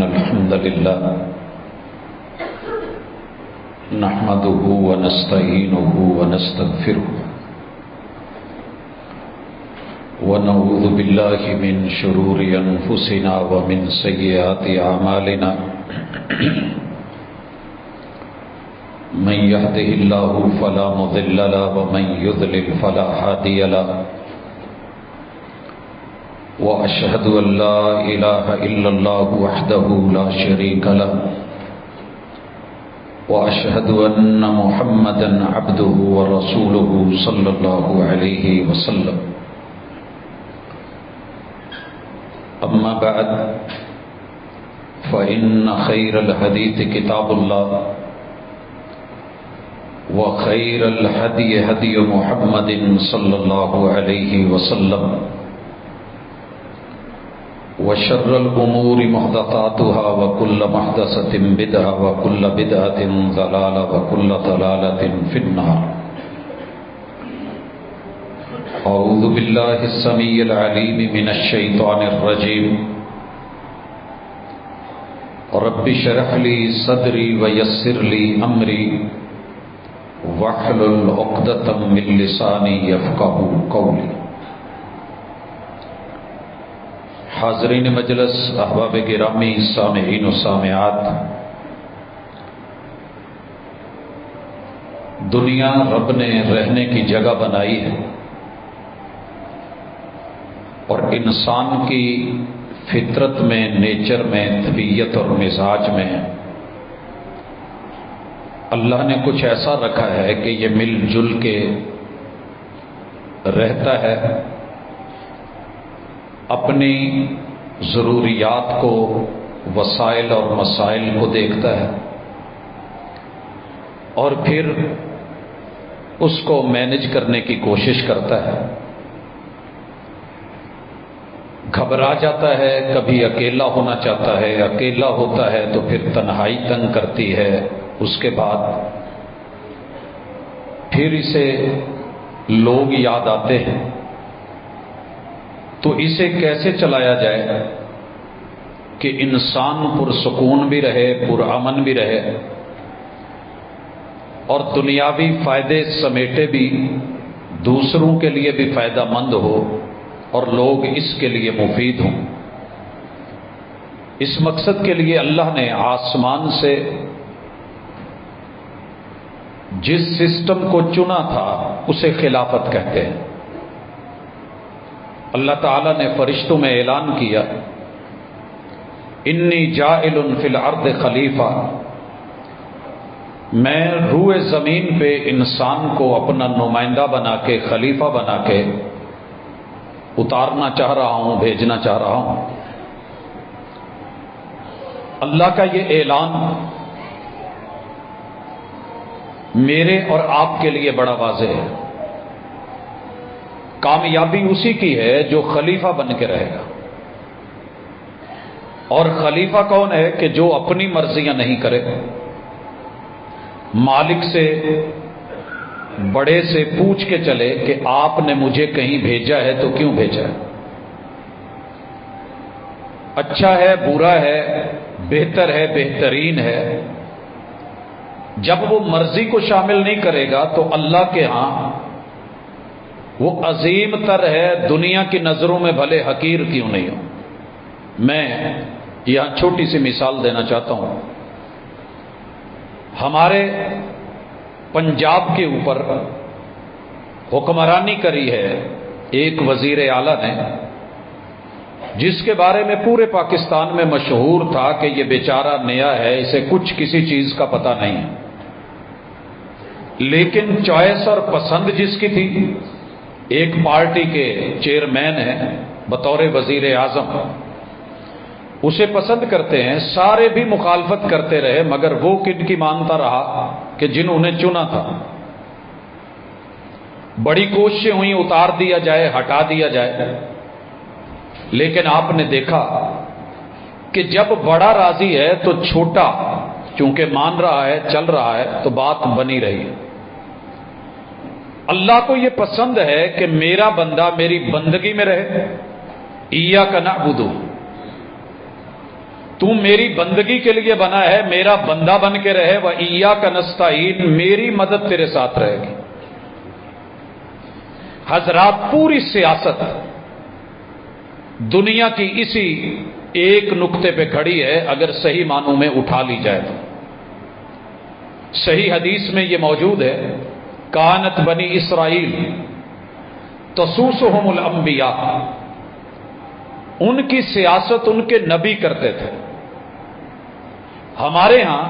الحمد لله نحمده ونستعينه ونستغفره ونعوذ بالله من شرور أنفسنا ومن سيئات أعمالنا من يهده الله فلا مضل له ومن يضلل فلا هادي له وأشهد أن لا إله إلا الله وحده لا شريك له وأشهد أن محمدا عبده ورسوله صلى الله عليه وسلم أما بعد فإن خير الحديث كتاب الله وخير الهدي هدي محمد صلى الله عليه وسلم وشر الأمور محدثاتها وكل محدثة بدعة وكل بدعة ضلالة وكل ضلالة في النار. أعوذ بالله السميع العليم من الشيطان الرجيم. رب اشرح لي صدري ويسر لي أمري واحلل عقدة من لساني يفقهوا قولي. حاضرین مجلس، احباب گرامی، سامعین و سامعات، دنیا رب نے رہنے کی جگہ بنائی ہے اور انسان کی فطرت میں، نیچر میں، طبیعت اور مزاج میں اللہ نے کچھ ایسا رکھا ہے کہ یہ مل جل کے رہتا ہے، اپنی ضروریات کو، وسائل اور مسائل کو دیکھتا ہے اور پھر اس کو مینج کرنے کی کوشش کرتا ہے. گھبرا جاتا ہے، کبھی اکیلا ہونا چاہتا ہے، اکیلا ہوتا ہے تو پھر تنہائی تنگ کرتی ہے، اس کے بعد پھر اسے لوگ یاد آتے ہیں. تو اسے کیسے چلایا جائے کہ انسان پرسکون بھی رہے، پرامن بھی رہے اور دنیاوی فائدے سمیٹے بھی دوسروں کے لیے بھی فائدہ مند ہو اور لوگ اس کے لیے مفید ہوں. اس مقصد کے لیے اللہ نے آسمان سے جس سسٹم کو چنا تھا اسے خلافت کہتے ہیں. اللہ تعالیٰ نے فرشتوں میں اعلان کیا، انی جاعل فی الارض خلیفہ، میں روئے زمین پہ انسان کو اپنا نمائندہ بنا کے، خلیفہ بنا کے اتارنا چاہ رہا ہوں، بھیجنا چاہ رہا ہوں. اللہ کا یہ اعلان میرے اور آپ کے لیے بڑا واضح ہے. کامیابی اسی کی ہے جو خلیفہ بن کے رہے گا. اور خلیفہ کون ہے کہ جو اپنی مرضیاں نہیں کرے، مالک سے، بڑے سے پوچھ کے چلے کہ آپ نے مجھے کہیں بھیجا ہے تو کیوں بھیجا ہے، اچھا ہے، برا ہے، بہتر ہے، بہترین ہے. جب وہ مرضی کو شامل نہیں کرے گا تو اللہ کے ہاں وہ عظیم تر ہے، دنیا کی نظروں میں بھلے حقیر کیوں نہیں ہو. میں یہاں چھوٹی سی مثال دینا چاہتا ہوں. ہمارے پنجاب کے اوپر حکمرانی کری ہے ایک وزیر اعلیٰ نے، جس کے بارے میں پورے پاکستان میں مشہور تھا کہ یہ بیچارہ نیا ہے، اسے کچھ کسی چیز کا پتہ نہیں ہے. لیکن چوائس اور پسند جس کی تھی، ایک پارٹی کے چیئرمین ہیں بطور وزیر اعظم، اسے پسند کرتے ہیں. سارے بھی مخالفت کرتے رہے مگر وہ کن کی مانتا رہا کہ جنہوں نے چنا تھا. بڑی کوششیں ہوئیں اتار دیا جائے، ہٹا دیا جائے، لیکن آپ نے دیکھا کہ جب بڑا راضی ہے تو چھوٹا چونکہ مان رہا ہے، چل رہا ہے، تو بات بنی رہی. اللہ کو یہ پسند ہے کہ میرا بندہ میری بندگی میں رہے. ایاک نعبد، تو میری بندگی کے لیے بنا ہے، میرا بندہ بن کے رہے، وَإِيَّاكَ نَسْتَعِينُ، میری مدد تیرے ساتھ رہے گی۔ حضرات پوری سیاست دنیا کی اسی ایک نقطے پہ کھڑی ہے، اگر صحیح معنوں میں اٹھا لی جائے تو۔ صحیح حدیث میں یہ موجود ہے، کانت بنی اسرائیل تسوسہم الانبیاء، ان کی سیاست ان کے نبی کرتے تھے۔ ہمارے ہاں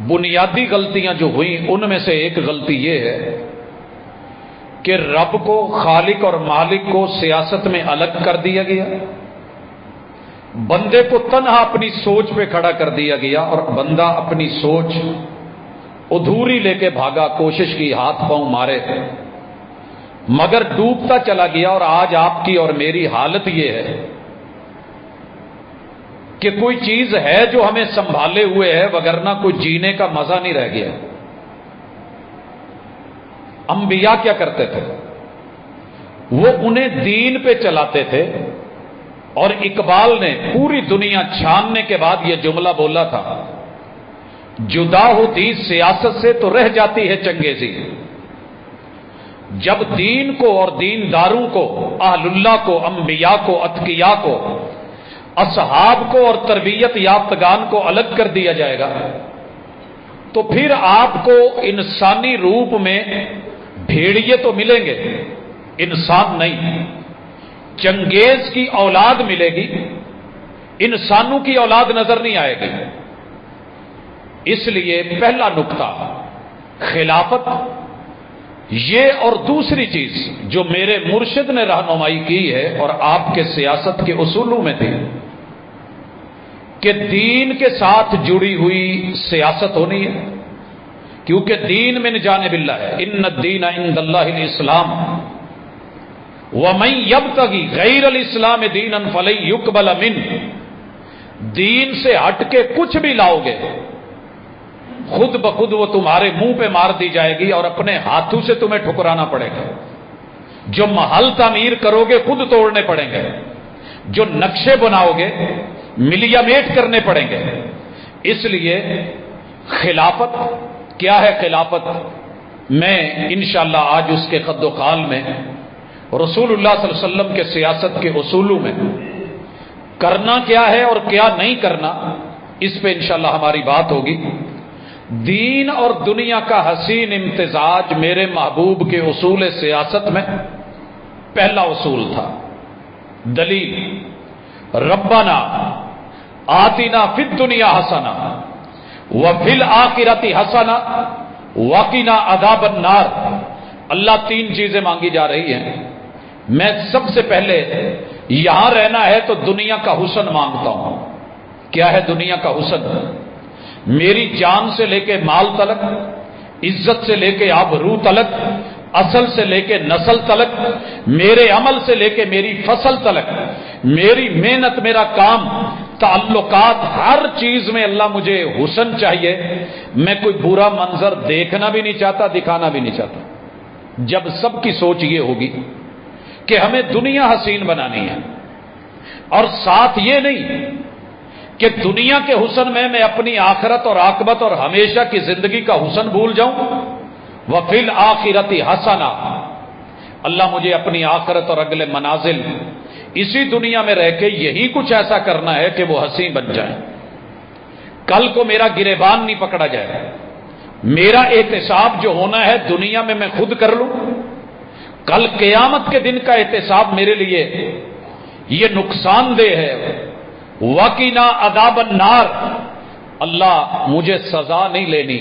بنیادی غلطیاں جو ہوئیں ان میں سے ایک غلطی یہ ہے کہ رب کو، خالق اور مالک کو سیاست میں الگ کر دیا گیا، بندے کو تنہا اپنی سوچ پہ کھڑا کر دیا گیا، اور بندہ اپنی سوچ ادھوری لے کے بھاگا، کوشش کی، ہاتھ پاؤں مارے، مگر ڈوبتا چلا گیا۔ اور آج آپ کی اور میری حالت یہ ہے کہ کوئی چیز ہے جو ہمیں سنبھالے ہوئے ہے، وگرنہ کوئی جینے کا مزہ نہیں رہ گیا۔ انبیاء کیا کرتے تھے؟ وہ انہیں دین پہ چلاتے تھے، اور اقبال نے پوری دنیا چھاننے کے بعد یہ جملہ بولا تھا، جدا ہوتی سیاست سے تو رہ جاتی ہے چنگیزی۔ جب دین کو اور دینداروں کو، اہل اللہ کو، انبیاء کو، اتقیاء کو، اصحاب کو اور تربیت یافتگان کو الگ کر دیا جائے گا تو پھر آپ کو انسانی روپ میں بھیڑیے تو ملیں گے، انسان نہیں، چنگیز کی اولاد ملے گی، انسانوں کی اولاد نظر نہیں آئے گی۔ اس لیے پہلا نقطہ خلافت یہ، اور دوسری چیز جو میرے مرشد نے رہنمائی کی ہے اور آپ کے سیاست کے اصولوں میں تھی کہ دین کے ساتھ جڑی ہوئی سیاست ہونی ہے، کیونکہ دین من جانب اللہ ہے، ان الدین عند اللہ الاسلام ومن یبتغی غیر الاسلام دینا فلن یقبل منہ۔ دین سے ہٹ کے کچھ بھی لاؤ گے خود بخود وہ تمہارے منہ پہ مار دی جائے گی اور اپنے ہاتھوں سے تمہیں ٹھکرانا پڑے گا۔ جو محل تعمیر کرو گے خود توڑنے پڑیں گے، جو نقشے بناؤ گے ملیا میٹ کرنے پڑیں گے۔ اس لیے خلافت کیا ہے؟ خلافت میں انشاءاللہ آج اس کے خد و خال میں رسول اللہ صلی اللہ علیہ وسلم کے سیاست کے اصولوں میں کرنا کیا ہے اور کیا نہیں کرنا، اس پہ انشاءاللہ ہماری بات ہوگی۔ دین اور دنیا کا حسین امتزاج میرے محبوب کے اصول سیاست میں پہلا اصول تھا۔ دلیل، ربنا آتنا فی الدنیا حسنہ وفی الآخرۃ حسنہ وقنا عذاب النار۔ اللہ تین چیزیں مانگی جا رہی ہیں، میں سب سے پہلے یہاں رہنا ہے تو دنیا کا حسن مانگتا ہوں۔ کیا ہے دنیا کا حسن؟ میری جان سے لے کے مال تلک، عزت سے لے کے آبرو تلک، اصل سے لے کے نسل تلک، میرے عمل سے لے کے میری فصل تلک، میری محنت، میرا کام، تعلقات، ہر چیز میں اللہ مجھے حسن چاہیے۔ میں کوئی برا منظر دیکھنا بھی نہیں چاہتا، دکھانا بھی نہیں چاہتا۔ جب سب کی سوچ یہ ہوگی کہ ہمیں دنیا حسین بنانی ہے، اور ساتھ یہ نہیں کہ دنیا کے حسن میں اپنی آخرت اور عاقبت اور ہمیشہ کی زندگی کا حسن بھول جاؤں۔ وفی الآخرۃ حسنہ، اللہ مجھے اپنی آخرت اور اگلے منازل اسی دنیا میں رہ کے یہی کچھ ایسا کرنا ہے کہ وہ حسین بن جائیں، کل کو میرا گریبان نہیں پکڑا جائے۔ میرا احتساب جو ہونا ہے دنیا میں میں خود کر لوں، کل قیامت کے دن کا احتساب میرے لیے یہ نقصان دہ ہے۔ وقنا عذاب النار، اللہ مجھے سزا نہیں لینی،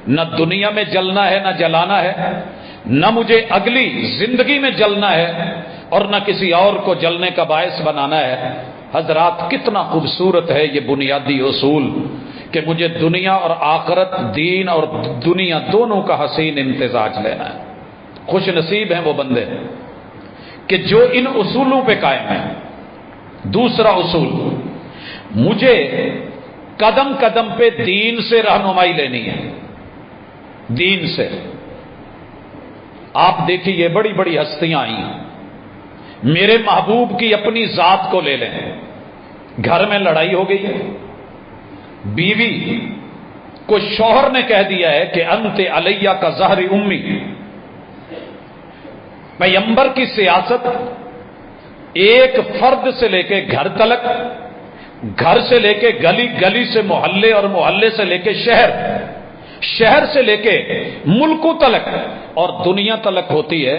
نہ دنیا میں جلنا ہے نہ جلانا ہے، نہ مجھے اگلی زندگی میں جلنا ہے اور نہ کسی اور کو جلنے کا باعث بنانا ہے۔ حضرات کتنا خوبصورت ہے یہ بنیادی اصول کہ مجھے دنیا اور آخرت، دین اور دنیا دونوں کا حسین امتزاج لینا ہے۔ خوش نصیب ہیں وہ بندے کہ جو ان اصولوں پہ قائم ہیں۔ دوسرا اصول، مجھے قدم قدم پہ دین سے رہنمائی لینی ہے، دین سے۔ آپ دیکھیے یہ بڑی بڑی ہستیاں آئی ہیں، میرے محبوب کی اپنی ذات کو لے لیں، گھر میں لڑائی ہو گئی ہے، بیوی کو شوہر نے کہہ دیا ہے کہ انت علیہ کا ظہر امی، پیغمبر کی سیاست ایک فرد سے لے کے گھر تلک، گھر سے لے کے گلی، گلی سے محلے، اور محلے سے لے کے شہر، شہر سے لے کے ملکوں تلک اور دنیا تلک ہوتی ہے،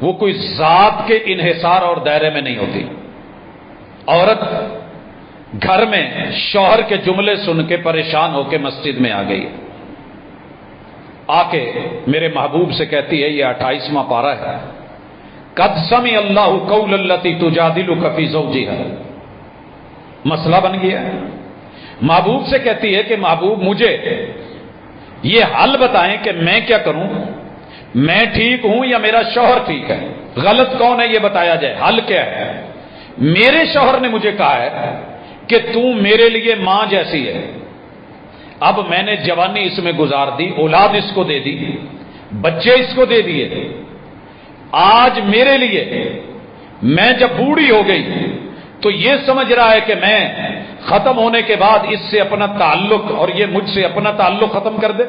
وہ کوئی ذات کے انحصار اور دائرے میں نہیں ہوتی۔ عورت گھر میں شوہر کے جملے سن کے پریشان ہو کے مسجد میں آ گئی، آ کے میرے محبوب سے کہتی ہے، یہ 28واں پارہ ہے، قد سمع اللہ قول التی تجادلک فی زوجہا، مسئلہ بن گیا ہے۔ محبوب سے کہتی ہے کہ محبوب مجھے یہ حل بتائیں کہ میں کیا کروں، میں ٹھیک ہوں یا میرا شوہر ٹھیک ہے، غلط کون ہے یہ بتایا جائے، حل کیا ہے۔ میرے شوہر نے مجھے کہا ہے کہ تو میرے لیے ماں جیسی ہے، اب میں نے جوانی اس میں گزار دی، اولاد اس کو دے دی، بچے اس کو دے دیے، آج میرے لیے میں جب بوڑھی ہو گئی تو یہ سمجھ رہا ہے کہ میں ختم ہونے کے بعد اس سے اپنا تعلق اور یہ مجھ سے اپنا تعلق ختم کر دے۔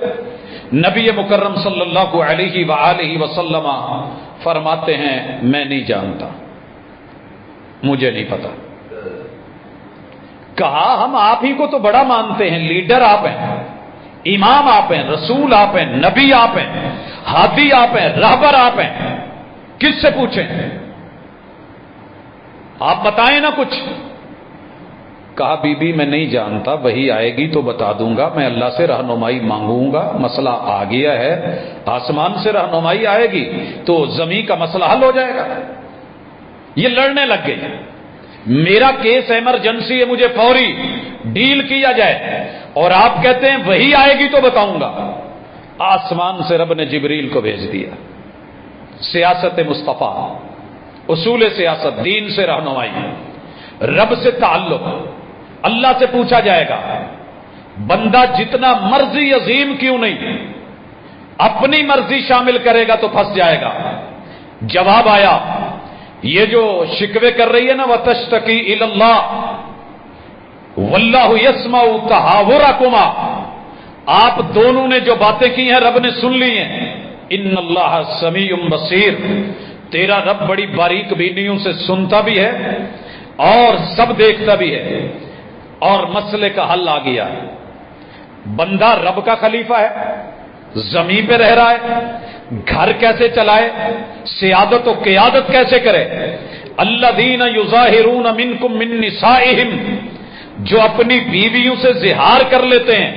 نبی مکرم صلی اللہ علیہ وآلہ وسلم فرماتے ہیں میں نہیں جانتا، مجھے نہیں پتا۔ کہا ہم آپ ہی کو تو بڑا مانتے ہیں، لیڈر آپ ہیں، امام آپ ہیں، رسول آپ ہیں، نبی آپ ہیں، ہادی آپ ہیں، رہبر آپ ہیں، کس سے پوچھیں، آپ بتائیں نا کچھ۔ کہا بی بی میں نہیں جانتا، وہی آئے گی تو بتا دوں گا، میں اللہ سے رہنمائی مانگوں گا، مسئلہ آ گیا ہے، آسمان سے رہنمائی آئے گی تو زمین کا مسئلہ حل ہو جائے گا۔ یہ لڑنے لگ گئے، میرا کیس ایمرجنسی ہے، مجھے فوری ڈیل کیا جائے، اور آپ کہتے ہیں وہی آئے گی تو بتاؤں گا۔ آسمان سے رب نے جبریل کو بھیج دیا۔ سیاست مصطفیٰ، اصول سیاست، دین سے رہنمائی، رب سے تعلق، اللہ سے پوچھا جائے گا۔ بندہ جتنا مرضی عظیم کیوں نہیں، اپنی مرضی شامل کرے گا تو پھنس جائے گا۔ جواب آیا، یہ جو شکوے کر رہی ہے نا وَتَشْتَكِي إِلَى اللَّهِ وَاللَّهُ يَسْمَعُ تَحَاوُرَكُمَا، آپ دونوں نے جو باتیں کی ہیں رب نے سن لی ہیں۔ ان اللہ سمیع بصیر، تیرا رب بڑی باریک بینیوں سے سنتا بھی ہے اور سب دیکھتا بھی ہے، اور مسئلے کا حل آ گیا۔ بندہ رب کا خلیفہ ہے، زمین پہ رہ رہا ہے، گھر کیسے چلائے، سیادت و قیادت کیسے کرے۔ الذین یظاہرون منکم من نسائہم، جو اپنی بیویوں سے زہار کر لیتے ہیں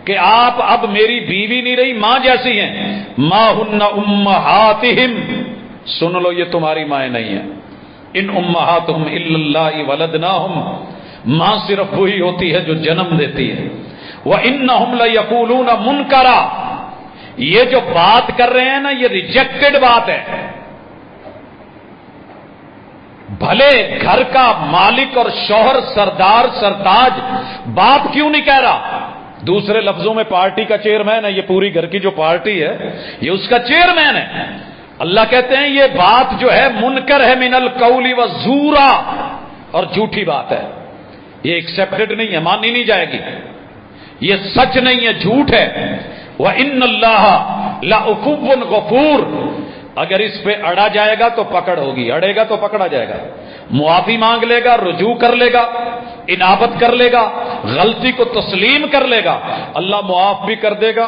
کہ آپ اب میری بیوی نہیں رہی، ماں جیسی ہیں۔ ما ہن امہاتہم، سن لو یہ تمہاری مائیں نہیں ہیں۔ ان امہاتہم الا اللہ ولدناہم، ماں صرف وہی ہوتی ہے جو جنم دیتی ہے۔ وانہم لیقولون منکرا، یہ جو بات کر رہے ہیں نا یہ ریجیکٹڈ بات ہے۔ بھلے گھر کا مالک اور شوہر سردار سرتاج بات کیوں نہیں کہہ رہا، دوسرے لفظوں میں پارٹی کا چیئرمین ہے، یہ پوری گھر کی جو پارٹی ہے یہ اس کا چیئرمین ہے۔ اللہ کہتے ہیں یہ بات جو ہے منکر ہے، من القول والزورا، اور جھوٹی بات ہے، یہ ایکسپٹڈ نہیں ہے، مانی نہیں جائے گی، یہ سچ نہیں ہے، جھوٹ ہے۔ وَإِنَّ اللَّهَ لَعَفُوٌّ غَفُورٌ، اگر اس پہ اڑا جائے گا تو پکڑ ہوگی، اڑے گا تو پکڑا جائے گا، معافی مانگ لے گا، رجوع کر لے گا، انابت کر لے گا، غلطی کو تسلیم کر لے گا، اللہ معاف بھی کر دے گا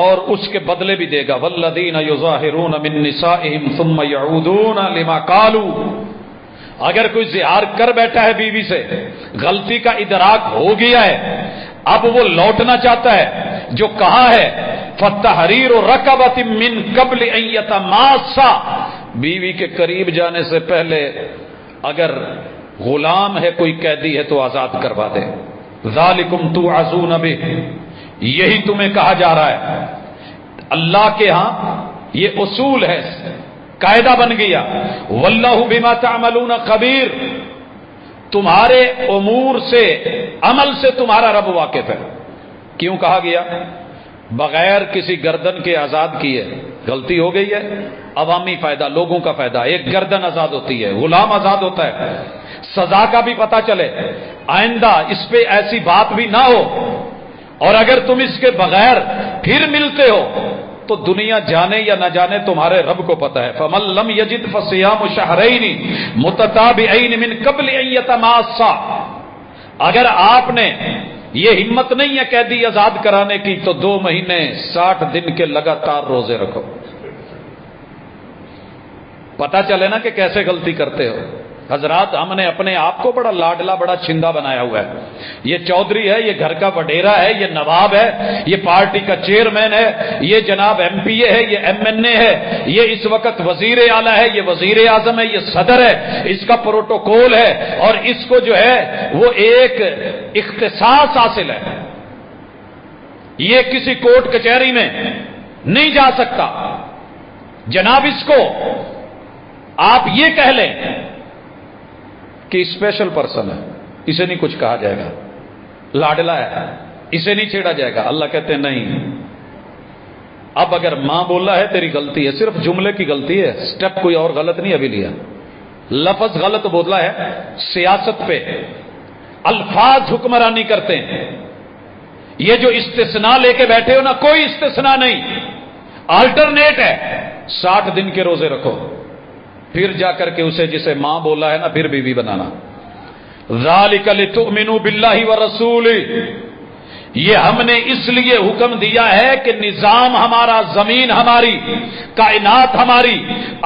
اور اس کے بدلے بھی دے گا۔ وَالَّذِينَ يُظَاهِرُونَ مِن نِّسَائِهِمْ ثُمَّ يَعُودُونَ لِمَا قَالُوا، اگر کوئی زہار کر بیٹھا ہے بیوی سے، غلطی کا ادراک ہو گیا ہے، اب وہ لوٹنا چاہتا ہے، جو کہا ہے فَتَحْرِيرُ رَقَبَةٍ مِّن قَبْلِ أَن يَتَمَاسَّا، بیوی کے قریب جانے سے پہلے اگر غلام ہے، کوئی قیدی ہے تو آزاد کروا دے۔ ذَلِكُمْ تُوعَظُونَ بِهِ، یہی تمہیں کہا جا رہا ہے۔ اللہ کے ہاں یہ اصول ہے، قاعدہ بن گیا۔ وَاللَّهُ بِمَا تَعْمَلُونَ خَبِيرٌ، تمہارے امور سے، عمل سے تمہارا رب واقف ہے۔ کیوں کہا گیا؟ بغیر کسی گردن کے آزاد کیے، غلطی ہو گئی ہے، عوامی فائدہ، لوگوں کا فائدہ، ایک گردن آزاد ہوتی ہے، غلام آزاد ہوتا ہے، سزا کا بھی پتہ چلے، آئندہ اس پہ ایسی بات بھی نہ ہو اور اگر تم اس کے بغیر پھر ملتے ہو تو دنیا جانے یا نہ جانے تمہارے رب کو پتہ ہے. فَمَن لَّمْ يَجِدْ فَصِيَامُ شَهْرَيْنِ مُتَتَابِعَيْنِ مِن قَبْلِ أَن يَتَمَاسَّا. اگر آپ نے یہ ہمت نہیں ہے قیدی آزاد کرانے کی تو 2 مہینے 60 دن کے لگاتار روزے رکھو. پتہ چلے نا کہ کیسے غلطی کرتے ہو. حضرات ہم نے اپنے آپ کو بڑا لاڈلا بڑا چھندا بنایا ہوا ہے. یہ چودھری ہے, یہ گھر کا وڈیرا ہے, یہ نواب ہے, یہ پارٹی کا چیئرمین ہے, یہ جناب ایم پی اے ہے, یہ ایم این اے ہے, یہ اس وقت وزیر اعلیٰ ہے, یہ وزیر اعظم ہے, یہ صدر ہے, اس کا پروٹوکول ہے اور اس کو جو ہے وہ ایک اختصاص حاصل ہے. یہ کسی کورٹ کچہری میں نہیں جا سکتا. جناب اس کو آپ یہ کہہ لیں کہ اسپیشل پرسن ہے, اسے نہیں کچھ کہا جائے گا, لاڈلا ہے, اسے نہیں چھیڑا جائے گا. اللہ کہتے ہیں نہیں, اب اگر ماں بولا ہے تیری غلطی ہے, صرف جملے کی غلطی ہے, سٹیپ کوئی اور غلط نہیں ابھی لیا, لفظ غلط بولا ہے. سیاست پہ الفاظ حکمرانی کرتے ہیں. یہ جو استثناء لے کے بیٹھے ہو نا, کوئی استثناء نہیں, آلٹرنیٹ ہے. 60 دن کے روزے رکھو, پھر جا کر کے اسے جسے ماں بولا ہے نا پھر بیوی بنانا. ذالک لتؤمنوا باللہ ورسولہ, یہ ہم نے اس لیے حکم دیا ہے کہ نظام ہمارا, زمین ہماری, کائنات ہماری,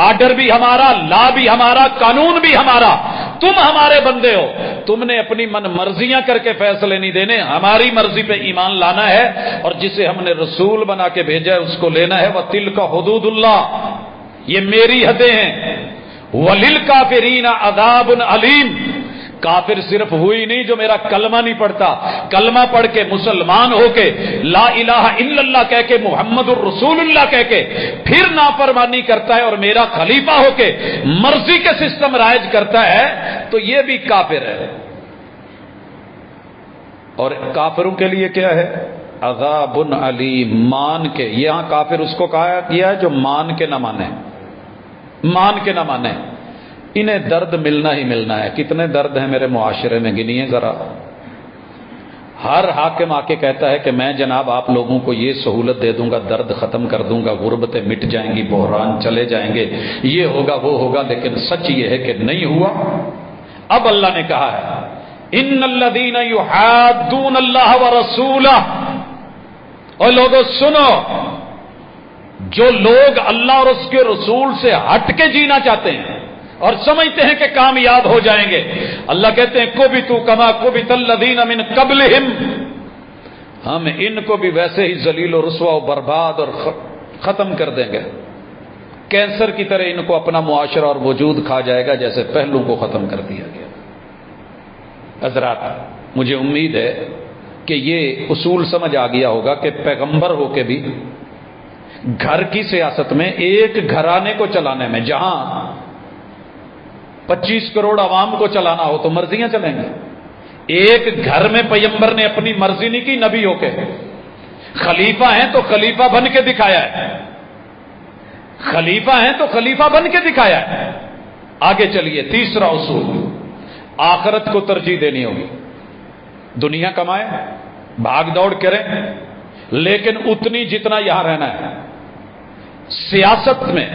آرڈر بھی ہمارا, لا بھی ہمارا, قانون بھی ہمارا. تم ہمارے بندے ہو, تم نے اپنی من مرضیاں کر کے فیصلے نہیں دینے, ہماری مرضی پہ ایمان لانا ہے اور جسے ہم نے رسول بنا کے بھیجا ہے اس کو لینا ہے. وَتِلْكَ حُدُودُ اللَّهِ, یہ میری حدیں ہیں. وَلِلْكَافِرِينَ عَذَابٌ عَلِيمٌ, کافر صرف ہوئی نہیں جو میرا کلمہ نہیں پڑھتا, کلمہ پڑھ کے مسلمان ہو کے لا الہ الا اللہ کہہ کے محمد الرسول اللہ کہہ کے پھر نافرمانی کرتا ہے اور میرا خلیفہ ہو کے مرضی کے سسٹم رائج کرتا ہے تو یہ بھی کافر ہے. اور کافروں کے لیے کیا ہے؟ عذاب علیم, مان کے. یہاں کافر اس کو کہا کیا ہے جو مان کے نہ مانے, مان کے نہ مانے. انہیں درد ملنا ہی ملنا ہے. کتنے درد ہیں میرے معاشرے میں, گنیے ذرا. ہر حاکم آ کے کہتا ہے کہ میں جناب آپ لوگوں کو یہ سہولت دے دوں گا, درد ختم کر دوں گا, غربتیں مٹ جائیں گی, بحران چلے جائیں گے, یہ ہوگا وہ ہوگا, لیکن سچ یہ ہے کہ نہیں ہوا. اب اللہ نے کہا ہے ان الذین یحادون اللہ ورسولہ, اور لوگوں سنو, جو لوگ اللہ اور اس کے رسول سے ہٹ کے جینا چاہتے ہیں اور سمجھتے ہیں کہ کامیاب ہو جائیں گے, اللہ کہتے ہیں کبتوا کما کبت الذین من قبلہم, ہم ان کو بھی ویسے ہی ذلیل و رسوا و برباد اور ختم کر دیں گے. کینسر کی طرح ان کو اپنا معاشرہ اور وجود کھا جائے گا جیسے پہلوں کو ختم کر دیا گیا. حضرات مجھے امید ہے کہ یہ اصول سمجھ آ گیا ہوگا کہ پیغمبر ہو کے بھی گھر کی سیاست میں ایک گھرانے کو چلانے میں جہاں 25 کروڑ عوام کو چلانا ہو تو مرضیاں چلیں گے. ایک گھر میں پیغمبر نے اپنی مرضی نہیں کی, نبی ہو کے. خلیفہ ہیں تو خلیفہ بن کے دکھایا ہے, خلیفہ ہیں تو خلیفہ بن کے دکھایا ہے. آگے چلیے, تیسرا اصول, آخرت کو ترجیح دینی ہوگی. دنیا کمائے, بھاگ دوڑ کریں, لیکن اتنی جتنا یہاں رہنا ہے. سیاست میں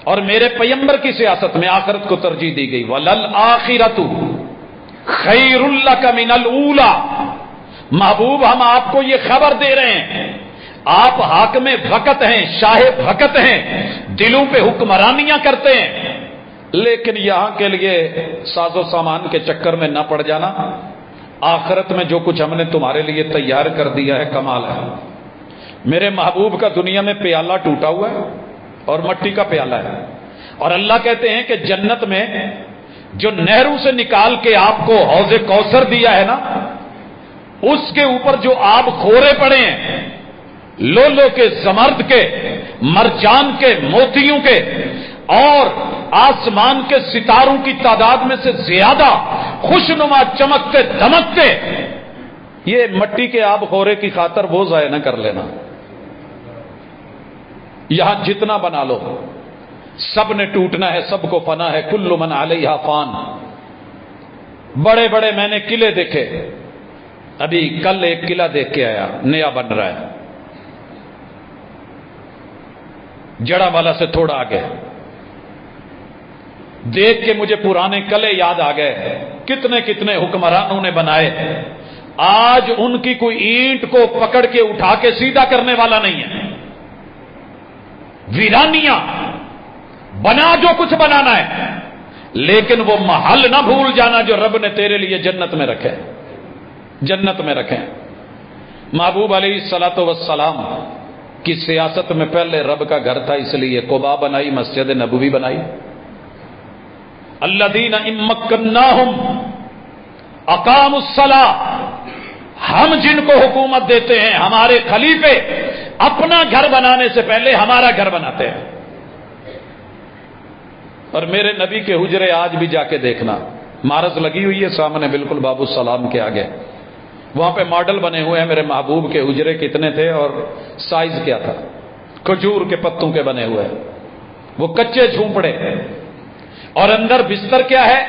اور میرے پیغمبر کی سیاست میں آخرت کو ترجیح دی گئی. وَلَلْآخِرَةُ خَيْرٌ لَكَ مِنَ الْأُولَى, محبوب ہم آپ کو یہ خبر دے رہے ہیں, آپ حاکم وقت ہیں, شاہ وقت ہیں, دلوں پہ حکمرانیاں کرتے ہیں, لیکن یہاں کے لیے ساز و سامان کے چکر میں نہ پڑ جانا. آخرت میں جو کچھ ہم نے تمہارے لیے تیار کر دیا ہے کمال ہے. میرے محبوب کا دنیا میں پیالہ ٹوٹا ہوا ہے اور مٹی کا پیالہ ہے, اور اللہ کہتے ہیں کہ جنت میں جو نہروں سے نکال کے آپ کو حوض کوثر دیا ہے نا, اس کے اوپر جو آب خورے پڑے ہیں, لولو کے, زمرد کے, مرجان کے, موتیوں کے اور آسمان کے ستاروں کی تعداد میں سے زیادہ خوشنما چمکتے دمکتے, یہ مٹی کے آب خورے کی خاطر وہ ضائع نہ کر لینا. یہاں جتنا بنا لو سب نے ٹوٹنا ہے, سب کو فنا ہے. کل من علیہا فان. بڑے بڑے میں نے قلعے دیکھے, ابھی کل ایک قلعہ دیکھ کے آیا، نیا بن رہا ہے، جڑا والا سے تھوڑا آگے، دیکھ کے مجھے پرانے قلعے یاد آ گئے، کتنے کتنے حکمرانوں نے بنائے، آج ان کی کوئی اینٹ کو پکڑ کے اٹھا کے سیدھا کرنے والا نہیں ہے، ویرانیاں بنا جو کچھ بنانا ہے، لیکن وہ محل نہ بھول جانا جو رب نے تیرے لیے جنت میں رکھے، جنت میں رکھے۔ محبوب علیہ الصلوۃ والسلام کی سیاست میں پہلے رب کا گھر تھا، اس لیے قباء بنائی، مسجد نبوی بنائی۔ الذین ان مکناہم اقاموا الصلاۃ، ہم جن کو حکومت دیتے ہیں ہمارے خلیفے اپنا گھر بنانے سے پہلے ہمارا گھر بناتے ہیں۔ اور میرے نبی کے حجرے آج بھی جا کے دیکھنا، مارز لگی ہوئی ہے سامنے بالکل باب السلام کے آگے، وہاں پہ ماڈل بنے ہوئے ہیں میرے محبوب کے حجرے کتنے تھے اور سائز کیا تھا، کھجور کے پتوں کے بنے ہوئے، وہ کچے جھونپڑے، اور اندر بستر کیا ہے،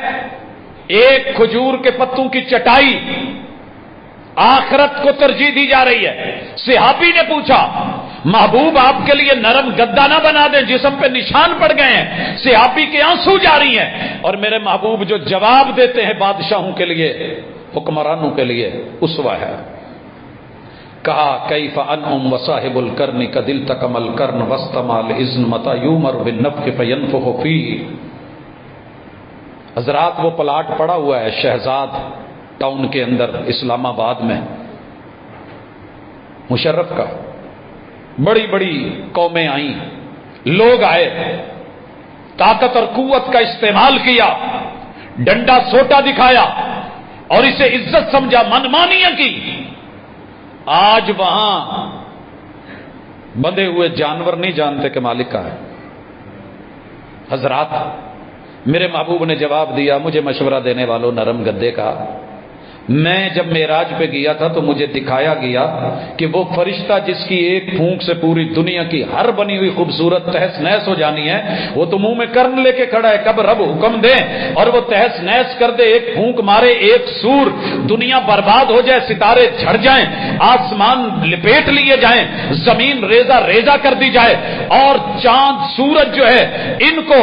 ایک کھجور کے پتوں کی چٹائی۔ آخرت کو ترجیح دی جا رہی ہے۔ صحابی نے پوچھا محبوب آپ کے لیے نرم گدا نہ بنا دیں، جسم پہ نشان پڑ گئے ہیں، صحابی کے آنسو جاری ہیں، اور میرے محبوب جو جواب دیتے ہیں بادشاہوں کے لیے، حکمرانوں کے لیے اسوہ ہے۔ کہا کیف انعم وصاحب القرن قد التقم القرن واستمع الاذن متى یؤمر بالنفخ فینفخ فیہ۔ حضرات وہ پلاٹ پڑا ہوا ہے شہزاد ٹاؤن کے اندر اسلام آباد میں، مشرف کا، بڑی بڑی قومیں آئیں، لوگ آئے، طاقت اور قوت کا استعمال کیا، ڈنڈا سوٹا دکھایا اور اسے عزت سمجھا، منمانیاں کی۔ آج وہاں بندھے ہوئے جانور نہیں جانتے کہ مالک کا ہے۔ حضرات میرے محبوب نے جواب دیا، مجھے مشورہ دینے والوں نرم گدے کا، میں جب معراج پہ گیا تھا تو مجھے دکھایا گیا کہ وہ فرشتہ جس کی ایک پھونک سے پوری دنیا کی ہر بنی ہوئی خوبصورت تہس نہس ہو جانی ہے، وہ تو منہ میں کرن لے کے کھڑا ہے، کب رب حکم دے اور وہ تہس نہس کر دے، ایک پھونک مارے، ایک سور، دنیا برباد ہو جائے، ستارے جھڑ جائیں، آسمان لپیٹ لیے جائیں، زمین ریزہ ریزہ کر دی جائے، اور چاند سورج جو ہے ان کو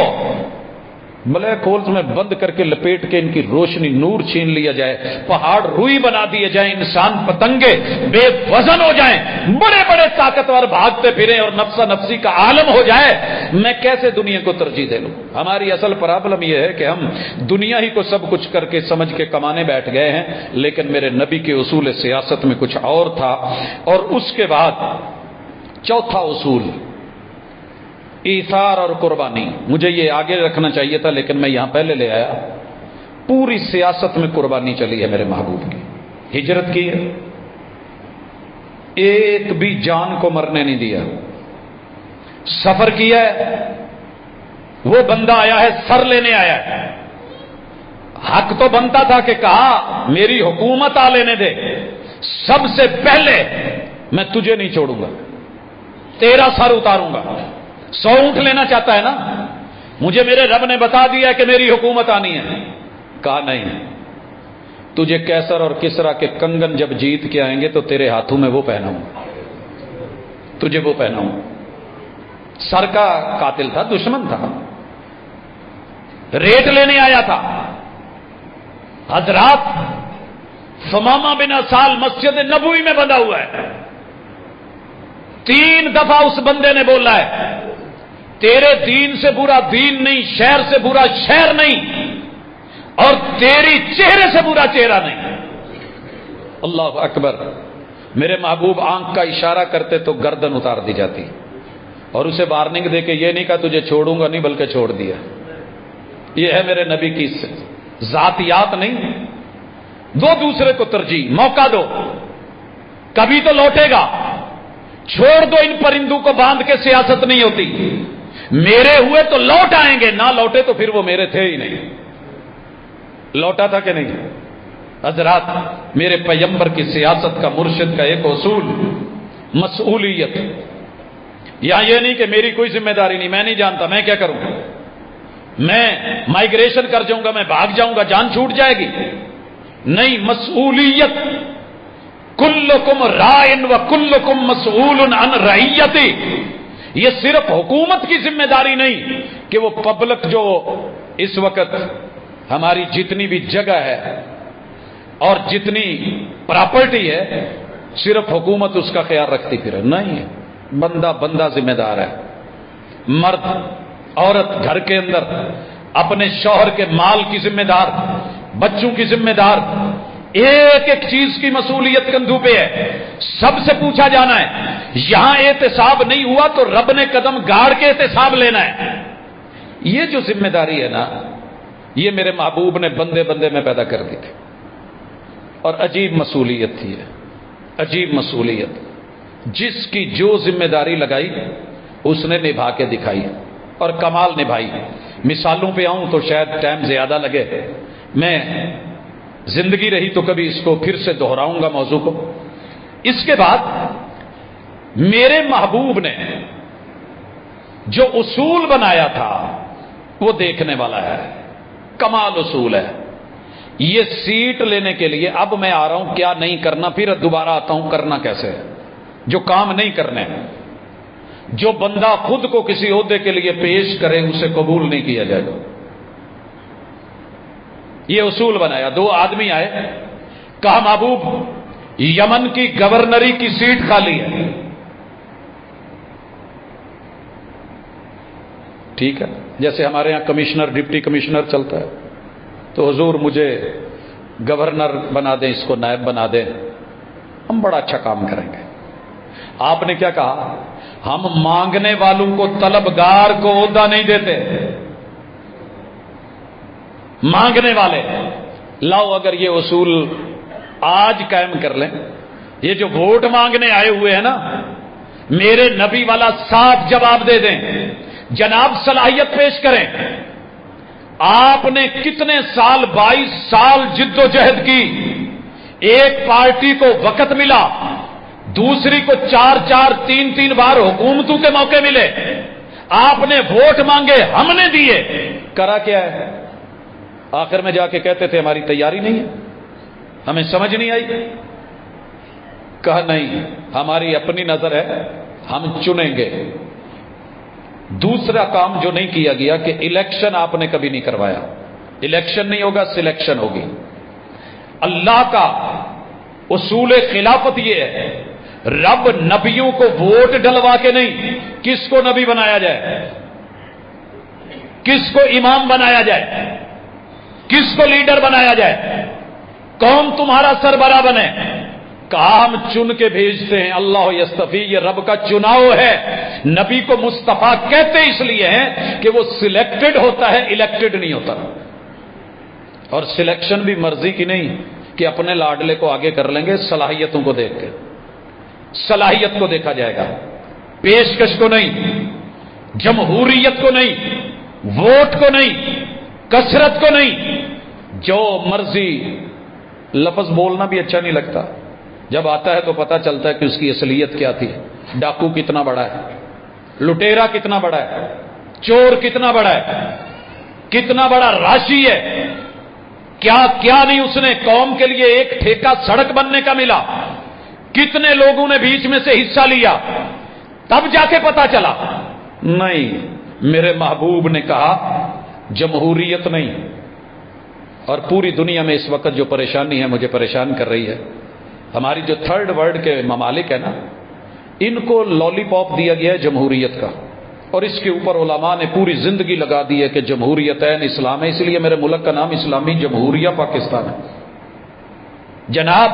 بلیک ہولز میں بند کر کے لپیٹ کے ان کی روشنی نور چھین لیا جائے، پہاڑ روئی بنا دیے جائیں، انسان پتنگے بے وزن ہو جائیں، بڑے بڑے طاقتور بھاگتے پھریں اور نفسا نفسی کا عالم ہو جائے، میں کیسے دنیا کو ترجیح دے لوں؟ ہماری اصل پرابلم یہ ہے کہ ہم دنیا ہی کو سب کچھ کر کے سمجھ کے کمانے بیٹھ گئے ہیں، لیکن میرے نبی کے اصول سیاست میں کچھ اور تھا۔ اور اس کے بعد چوتھا اصول ایثار اور قربانی، مجھے یہ آگے رکھنا چاہیے تھا لیکن میں یہاں پہلے لے آیا۔ پوری سیاست میں قربانی چلی ہے میرے محبوب کی، ہجرت کی ہے، ایک بھی جان کو مرنے نہیں دیا، سفر کیا ہے، وہ بندہ آیا ہے سر لینے آیا ہے، حق تو بنتا تھا کہ کہا میری حکومت آ لینے دے، سب سے پہلے میں تجھے نہیں چھوڑوں گا، تیرا سر اتاروں گا۔ 100 اونٹ لینا چاہتا ہے نا، مجھے میرے رب نے بتا دیا کہ میری حکومت آنی ہے، کہا نہیں، تجھے کیسر اور کسرا کے کنگن جب جیت کے آئیں گے تو تیرے ہاتھوں میں وہ پہناؤں، تجھے وہ پہناؤں۔ سر کا قاتل تھا، دشمن تھا، ریٹ لینے آیا تھا۔ حضرات ثمامہ بن اسال مسجد نبوی میں بندھا ہوا ہے، 3 دفعہ اس بندے نے بولا ہے تیرے دین سے برا دین نہیں، شہر سے برا شہر نہیں، اور تیری چہرے سے برا چہرہ نہیں۔ اللہ اکبر۔ میرے محبوب آنکھ کا اشارہ کرتے تو گردن اتار دی جاتی، اور اسے وارننگ دے کے یہ نہیں کہا تجھے چھوڑوں گا، نہیں بلکہ چھوڑ دیا۔ یہ ہے میرے نبی کی ذاتیات، نہیں دو دوسرے کو ترجیح، موقع دو، کبھی تو لوٹے گا، چھوڑ دو ان پرندوں کو باندھ کے سیاست نہیں ہوتی، میرے ہوئے تو لوٹ آئیں گے، نہ لوٹے تو پھر وہ میرے تھے ہی نہیں۔ لوٹا تھا کہ نہیں؟ حضرات میرے پیغمبر کی سیاست کا، مرشد کا ایک اصول مسئولیت، یہاں یہ نہیں کہ میری کوئی ذمہ داری نہیں، میں نہیں جانتا میں کیا کروں، میں مائگریشن کر جاؤں گا، میں بھاگ جاؤں گا، جان چھوٹ جائے گی، نہیں، مسئولیت۔ کلکم رائن و کلکم مسئول عن رعیتی. یہ صرف حکومت کی ذمہ داری نہیں کہ وہ پبلک جو اس وقت ہماری جتنی بھی جگہ ہے اور جتنی پراپرٹی ہے صرف حکومت اس کا خیال رکھتی پھر نہیں. بندہ بندہ ذمہ دار ہے. مرد عورت گھر کے اندر اپنے شوہر کے مال کی ذمہ دار, بچوں کی ذمہ دار, ایک ایک چیز کی مسئولیت کندھوں پہ ہے. سب سے پوچھا جانا ہے. یہاں احتساب نہیں ہوا تو رب نے قدم گاڑ کے احتساب لینا ہے. یہ جو ذمہ داری ہے نا, یہ میرے محبوب نے بندے بندے میں پیدا کر دی تھی. اور عجیب مسئولیت تھی ہے, عجیب مسئولیت. جس کی جو ذمہ داری لگائی اس نے نبھا کے دکھائی اور کمال نبھائی. مثالوں پہ آؤں تو شاید ٹائم زیادہ لگے. میں زندگی رہی تو کبھی اس کو پھر سے دہراؤں گا موضوع کو. اس کے بعد میرے محبوب نے جو اصول بنایا تھا وہ دیکھنے والا ہے. کمال اصول ہے. یہ سیٹ لینے کے لیے اب میں آ رہا ہوں کیا نہیں کرنا, پھر دوبارہ آتا ہوں کرنا کیسے ہے. جو کام نہیں کرنے, جو بندہ خود کو کسی عہدے کے لیے پیش کرے اسے قبول نہیں کیا جائے گا. یہ اصول بنایا. 2 آدمی آئے, کہا محبوب یمن کی گورنری کی سیٹ خالی ہے. ٹھیک ہے, جیسے ہمارے ہاں کمشنر ڈپٹی کمشنر چلتا ہے, تو حضور مجھے گورنر بنا دیں, اس کو نائب بنا دیں, ہم بڑا اچھا کام کریں گے. آپ نے کیا کہا, ہم مانگنے والوں کو, طلبگار کو عہدہ نہیں دیتے. مانگنے والے لاؤ. اگر یہ اصول آج قائم کر لیں, یہ جو ووٹ مانگنے آئے ہوئے ہیں نا, میرے نبی والا صاف جواب دے دیں, جناب صلاحیت پیش کریں. آپ نے کتنے سال, 22 سال جد و جہد کی. ایک پارٹی کو وقت ملا, دوسری کو 4 3 بار حکومتوں کے موقع ملے. آپ نے ووٹ مانگے, ہم نے دیے. کرا کیا ہے؟ آخر میں جا کے کہتے تھے ہماری تیاری نہیں ہے, ہمیں سمجھ نہیں آئی. کہا نہیں, ہماری اپنی نظر ہے, ہم چنیں گے. دوسرا کام جو نہیں کیا گیا کہ الیکشن آپ نے کبھی نہیں کروایا. الیکشن نہیں ہوگا, سلیکشن ہوگی. اللہ کا اصول خلافت یہ ہے, رب نبیوں کو ووٹ ڈلوا کے نہیں, کس کو نبی بنایا جائے, کس کو امام بنایا جائے, کس کو لیڈر بنایا جائے, کون تمہارا سربراہ بنے. کہا ہم چن کے بھیجتے ہیں. اللہ یستفی, یہ رب کا چناؤ ہے. نبی کو مصطفیٰ کہتے اس لیے ہیں کہ وہ سلیکٹڈ ہوتا ہے, الیکٹڈ نہیں ہوتا. اور سلیکشن بھی مرضی کی نہیں کہ اپنے لاڈلے کو آگے کر لیں گے. صلاحیتوں کو دیکھ کے, صلاحیت کو دیکھا جائے گا, پیشکش کو نہیں, جمہوریت کو نہیں, ووٹ کو نہیں, کثرت کو نہیں. جو مرضی. لفظ بولنا بھی اچھا نہیں لگتا, جب آتا ہے تو پتا چلتا ہے کہ اس کی اصلیت کیا تھی. ڈاکو کتنا بڑا ہے, لٹیرا کتنا بڑا ہے, چور کتنا بڑا ہے, کتنا بڑا راشی ہے, کیا کیا نہیں اس نے قوم کے لیے ایک ٹھیکہ سڑک بننے کا ملا, کتنے لوگوں نے بیچ میں سے حصہ لیا, تب جا کے پتا چلا. نہیں, میرے محبوب نے کہا جمہوریت نہیں. اور پوری دنیا میں اس وقت جو پریشانی ہے, مجھے پریشان کر رہی ہے, ہماری جو 3rd ورلڈ کے ممالک ہیں نا, ان کو لالی پاپ دیا گیا ہے جمہوریت کا, اور اس کے اوپر علماء نے پوری زندگی لگا دی ہے کہ جمہوریتین اسلام ہے, اس لیے میرے ملک کا نام اسلامی جمہوریہ پاکستان ہے. جناب,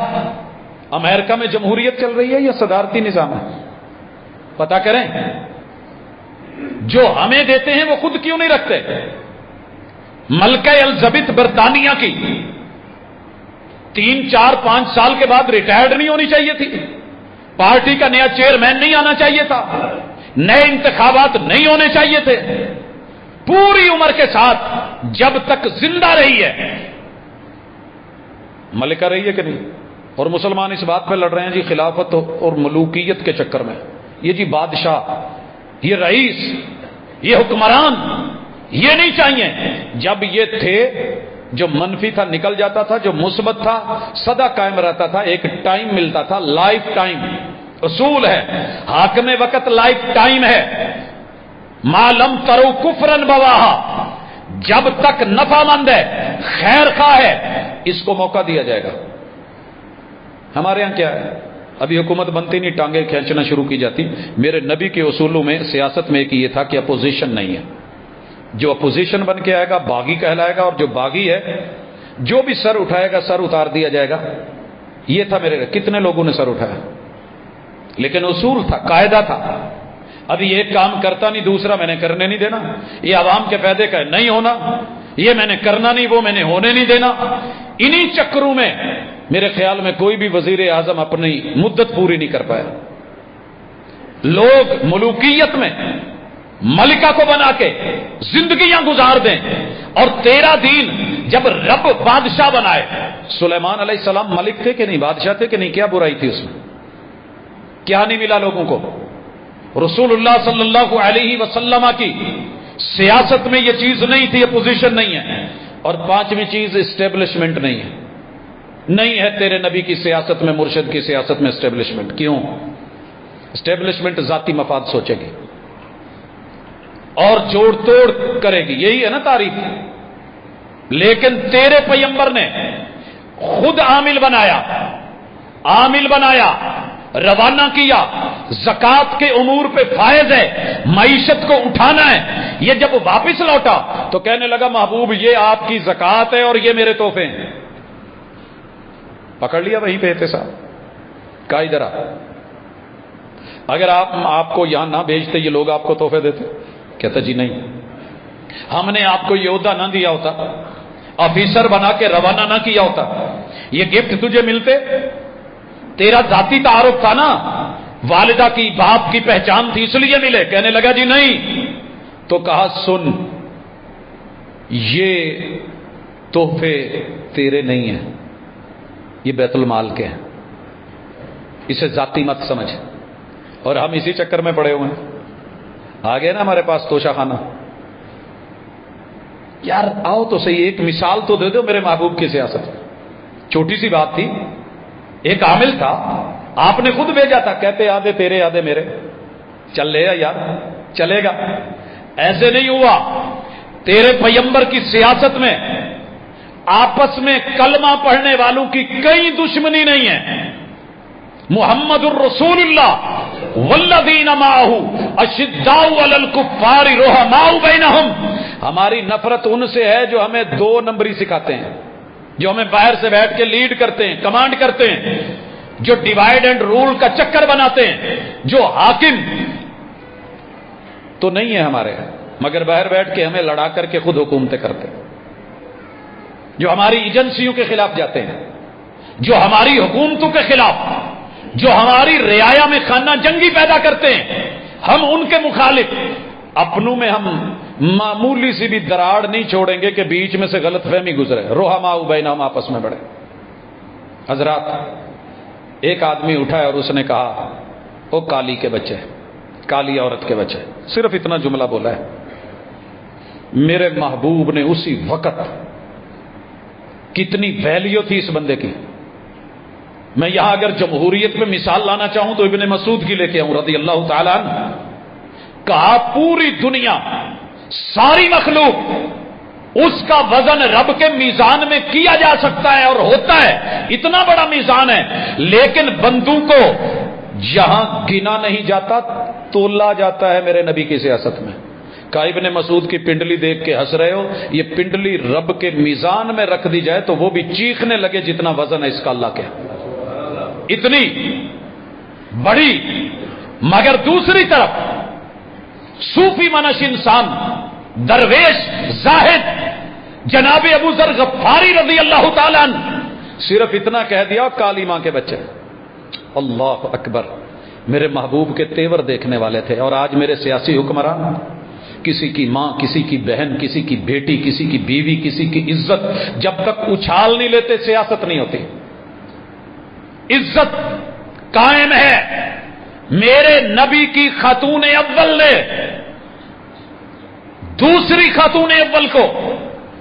امریکہ میں جمہوریت چل رہی ہے یا صدارتی نظام ہے؟ پتا کریں. جو ہمیں دیتے ہیں وہ خود کیوں نہیں رکھتے؟ ملکہ الزبتھ برطانیہ کی 3 4 5 سال کے بعد ریٹائرڈ نہیں ہونی چاہیے تھی؟ پارٹی کا نیا چیئرمین نہیں آنا چاہیے تھا؟ نئے انتخابات نہیں ہونے چاہیے تھے؟ پوری عمر کے ساتھ جب تک زندہ رہی ہے ملکہ رہی ہے کہ نہیں. اور مسلمان اس بات پہ لڑ رہے ہیں جی خلافت اور ملوکیت کے چکر میں. یہ جی بادشاہ, یہ رئیس, یہ حکمران, یہ نہیں چاہیے. جب یہ تھے جو منفی تھا نکل جاتا تھا، جو مثبت تھا سدا قائم رہتا تھا، ایک ٹائم ملتا تھا، لائف ٹائم اصول ہے، حاکم وقت لائف ٹائم ہے، ما لم ترو کفرن بواہا، جب تک نفع مند ہے، خیر خواہ ہے، اس کو موقع دیا جائے گا۔ ہمارے یہاں کیا ہے، ابھی حکومت بنتی نہیں، ٹانگیں کھینچنا شروع کی جاتی۔ میرے نبی کے اصولوں میں سیاست میں ایک یہ تھا کہ اپوزیشن نہیں ہے، جو اپوزیشن بن کے آئے گا باغی کہلائے گا، اور جو باغی ہے جو بھی سر اٹھائے گا سر اتار دیا جائے گا۔ یہ تھا میرے، کتنے لوگوں نے سر اٹھایا، لیکن اصول تھا، قاعدہ تھا۔ ابھی ایک کام کرتا نہیں دوسرا میں نے کرنے نہیں دینا، یہ عوام کے فائدے کا نہیں ہونا، یہ میں نے کرنا نہیں وہ میں نے ہونے نہیں دینا۔ انہی چکروں میں میرے خیال میں کوئی بھی وزیر اعظم اپنی مدت پوری نہیں کر پایا۔ لوگ ملوکیت میں ملکہ کو بنا کے زندگیاں گزار دیں، اور تیرا دین جب رب بادشاہ بنائے، سلیمان علیہ السلام ملک تھے کہ نہیں، بادشاہ تھے کہ نہیں، کیا برائی تھی اس میں، کیا نہیں ملا لوگوں کو؟ رسول اللہ صلی اللہ علیہ وسلم کی سیاست میں یہ چیز نہیں تھی، اپوزیشن نہیں ہے۔ اور پانچویں چیز اسٹیبلشمنٹ نہیں ہے، نہیں ہے تیرے نبی کی سیاست میں، مرشد کی سیاست میں اسٹیبلشمنٹ۔ کیوں؟ اسٹیبلشمنٹ ذاتی مفاد سوچے گی اور جوڑ توڑ کرے گی، یہی ہے نا تعریف۔ لیکن تیرے پیغمبر نے خود عامل بنایا، روانہ کیا، زکات کے امور پہ فائز ہے، معیشت کو اٹھانا ہے۔ یہ جب واپس لوٹا تو کہنے لگا محبوب یہ آپ کی زکات ہے اور یہ میرے تحفے ہیں۔ پکڑ لیا وہیں پہ احتساب، کہا ادھر آ، اگر آپ کو یہاں نہ بھیجتے یہ لوگ آپ کو تحفے دیتے؟ کہتا جی نہیں، ہم نے آپ کو یہ عہدہ نہ دیا ہوتا، آفیسر بنا کے روانہ نہ کیا ہوتا، یہ گفٹ تجھے ملتے؟ تیرا ذاتی تعارف تھا نا، والدہ کی باپ کی پہچان تھی اس لیے ملے؟ کہنے لگا جی نہیں۔ تو کہا سن، یہ تحفے تیرے نہیں ہیں، یہ بیت المال کے ہیں، اسے ذاتی مت سمجھ۔ اور ہم اسی چکر میں پڑے ہوئے ہیں، آ گئے نا ہمارے پاس توشہ خانہ۔ یار آؤ تو صحیح، ایک مثال تو دے دو میرے محبوب کی سیاست۔ چھوٹی سی بات تھی، ایک عامل تھا، آپ نے خود بھیجا تھا، کہتے آدھے تیرے آدھے میرے، چل لے یار، چلے گا؟ ایسے نہیں ہوا۔ تیرے پیغمبر کی سیاست میں آپس میں کلمہ پڑھنے والوں کی کئی دشمنی نہیں ہے۔ محمد الرسول اللہ والذین معہ اشداء علی الکفار رحماء بینہم، ہماری نفرت ان سے ہے جو ہمیں دو نمبری سکھاتے ہیں، جو ہمیں باہر سے بیٹھ کے لیڈ کرتے ہیں، کمانڈ کرتے ہیں، جو ڈیوائیڈ اینڈ رول کا چکر بناتے ہیں، جو حاکم تو نہیں ہے ہمارے، مگر باہر بیٹھ کے ہمیں لڑا کر کے خود حکومتیں کرتے ہیں، جو ہماری ایجنسیوں کے خلاف جاتے ہیں، جو ہماری حکومتوں کے خلاف، جو ہماری رعایا میں خانہ جنگی پیدا کرتے ہیں، ہم ان کے مخالف۔ اپنوں میں ہم معمولی سی بھی دراڑ نہیں چھوڑیں گے کہ بیچ میں سے غلط فہمی گزرے، رحماء بینہم، آپس میں بڑھے۔ حضرات، ایک آدمی اٹھا اور اس نے کہا او کالی کے بچے، کالی عورت کے بچے، صرف اتنا جملہ بولا ہے۔ میرے محبوب نے اسی وقت، کتنی ویلیو تھی اس بندے کی، میں یہاں اگر جمہوریت میں مثال لانا چاہوں تو ابن مسعود کی لے کے آؤں رضی اللہ تعالیٰ عنہ۔ کہا پوری دنیا، ساری مخلوق، اس کا وزن رب کے میزان میں کیا جا سکتا ہے اور ہوتا ہے، اتنا بڑا میزان ہے، لیکن بندوں کو جہاں گنا نہیں جاتا تولا جاتا ہے میرے نبی کی سیاست میں۔ کہا ابن مسعود کی پنڈلی دیکھ کے ہنس رہے ہو، یہ پنڈلی رب کے میزان میں رکھ دی جائے تو وہ بھی چیخنے لگے جتنا وزن ہے اس کا اللہ کے، اتنی بڑی۔ مگر دوسری طرف صوفی منش انسان، درویش، زاہد، جناب ابو ذر غفاری رضی اللہ تعالیٰ عنہ، صرف اتنا کہہ دیا کالی ماں کے بچے۔ اللہ اکبر، میرے محبوب کے تیور دیکھنے والے تھے۔ اور آج میرے سیاسی حکمران کسی کی ماں، کسی کی بہن، کسی کی بیٹی، کسی کی بیوی، کسی کی عزت جب تک اچھال نہیں لیتے سیاست نہیں ہوتی۔ عزت قائم ہے۔ میرے نبی کی خاتون اول نے دوسری خاتون اول کو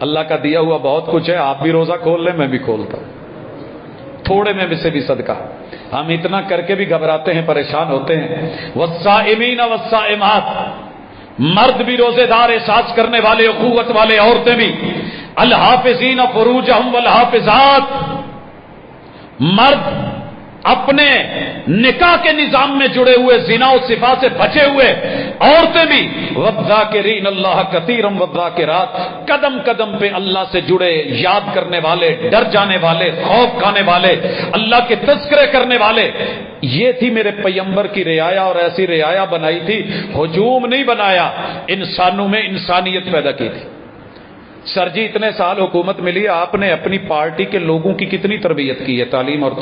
اللہ کا دیا ہوا بہت کچھ ہے، آپ بھی روزہ کھول لیں، میں بھی کھولتا ہوں، تھوڑے میں سے بھی صدقہ۔ ہم اتنا کر کے بھی گھبراتے ہیں، پریشان ہوتے ہیں۔ والصائمین والصائمات، مرد بھی روزے دار، احساس کرنے والے، اخوت والے، عورتیں بھی۔ الحافظین فروجہم والحافظات، مرد اپنے نکاح کے نظام میں جڑے ہوئے، زنا و صفا سے بچے ہوئے، عورتیں بھی۔ والذاکرین اللہ کثیرا والذاکرات، قدم قدم پہ اللہ سے جڑے، یاد کرنے والے، ڈر جانے والے، خوف کھانے والے، اللہ کے تذکرے کرنے والے۔ یہ تھی میرے پیغمبر کی رعایا، اور ایسی رعایا بنائی تھی، ہجوم نہیں بنایا، انسانوں میں انسانیت پیدا کی تھی۔ سر جی اتنے سال حکومت ملی، آپ نے اپنی پارٹی کے لوگوں کی کتنی تربیت کی ہے؟ تعلیم اور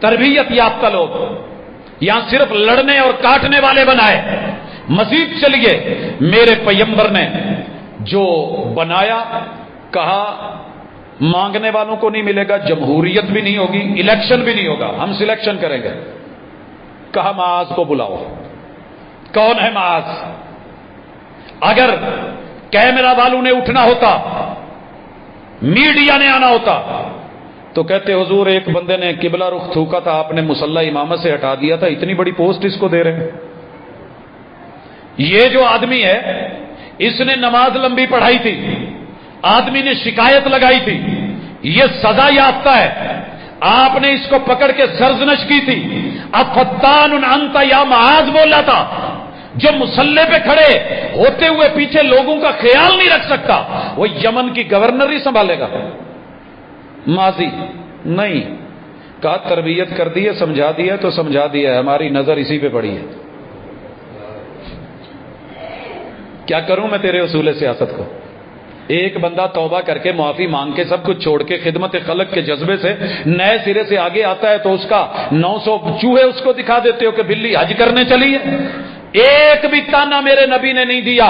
تربیت یافتہ لوگ، یہاں صرف لڑنے اور کاٹنے والے بنائے۔ مزید چلیے، میرے پیغمبر نے جو بنایا، کہا مانگنے والوں کو نہیں ملے گا، جمہوریت بھی نہیں ہوگی، الیکشن بھی نہیں ہوگا، ہم سلیکشن کریں گے۔ کہا معاذ کو بلاؤ۔ کون ہے معاذ؟ اگر کیمرہ والوں نے اٹھنا ہوتا، میڈیا نے آنا ہوتا، تو کہتے حضور ایک بندے نے قبلہ رخ تھوکا تھا، آپ نے مصلی امامت سے ہٹا دیا تھا، اتنی بڑی پوسٹ اس کو دے رہے ہیں۔ یہ جو آدمی ہے، اس نے نماز لمبی پڑھائی تھی، آدمی نے شکایت لگائی تھی، یہ سزا یافتہ ہے، آپ نے اس کو پکڑ کے سرزنش کی تھی۔ افتان انت یا معاذ بولا تھا، جو مسلح پہ کھڑے ہوتے ہوئے پیچھے لوگوں کا خیال نہیں رکھ سکتا، وہ یمن کی گورنر ہی سنبھالے گا؟ ماضی نہیں، کہا تربیت کر دی ہے، سمجھا دیا ہے تو سمجھا دیا ہے، ہماری نظر اسی پہ پڑی ہے۔ کیا کروں میں تیرے اصول سیاست کو؟ ایک بندہ توبہ کر کے، معافی مانگ کے، سب کچھ چھوڑ کے، خدمت خلق کے جذبے سے نئے سرے سے آگے آتا ہے، تو اس کا 900 چوہے اس کو دکھا دیتے ہو کہ بلی حج کرنے چلی ہے۔ ایک بھی تانا میرے نبی نے نہیں دیا۔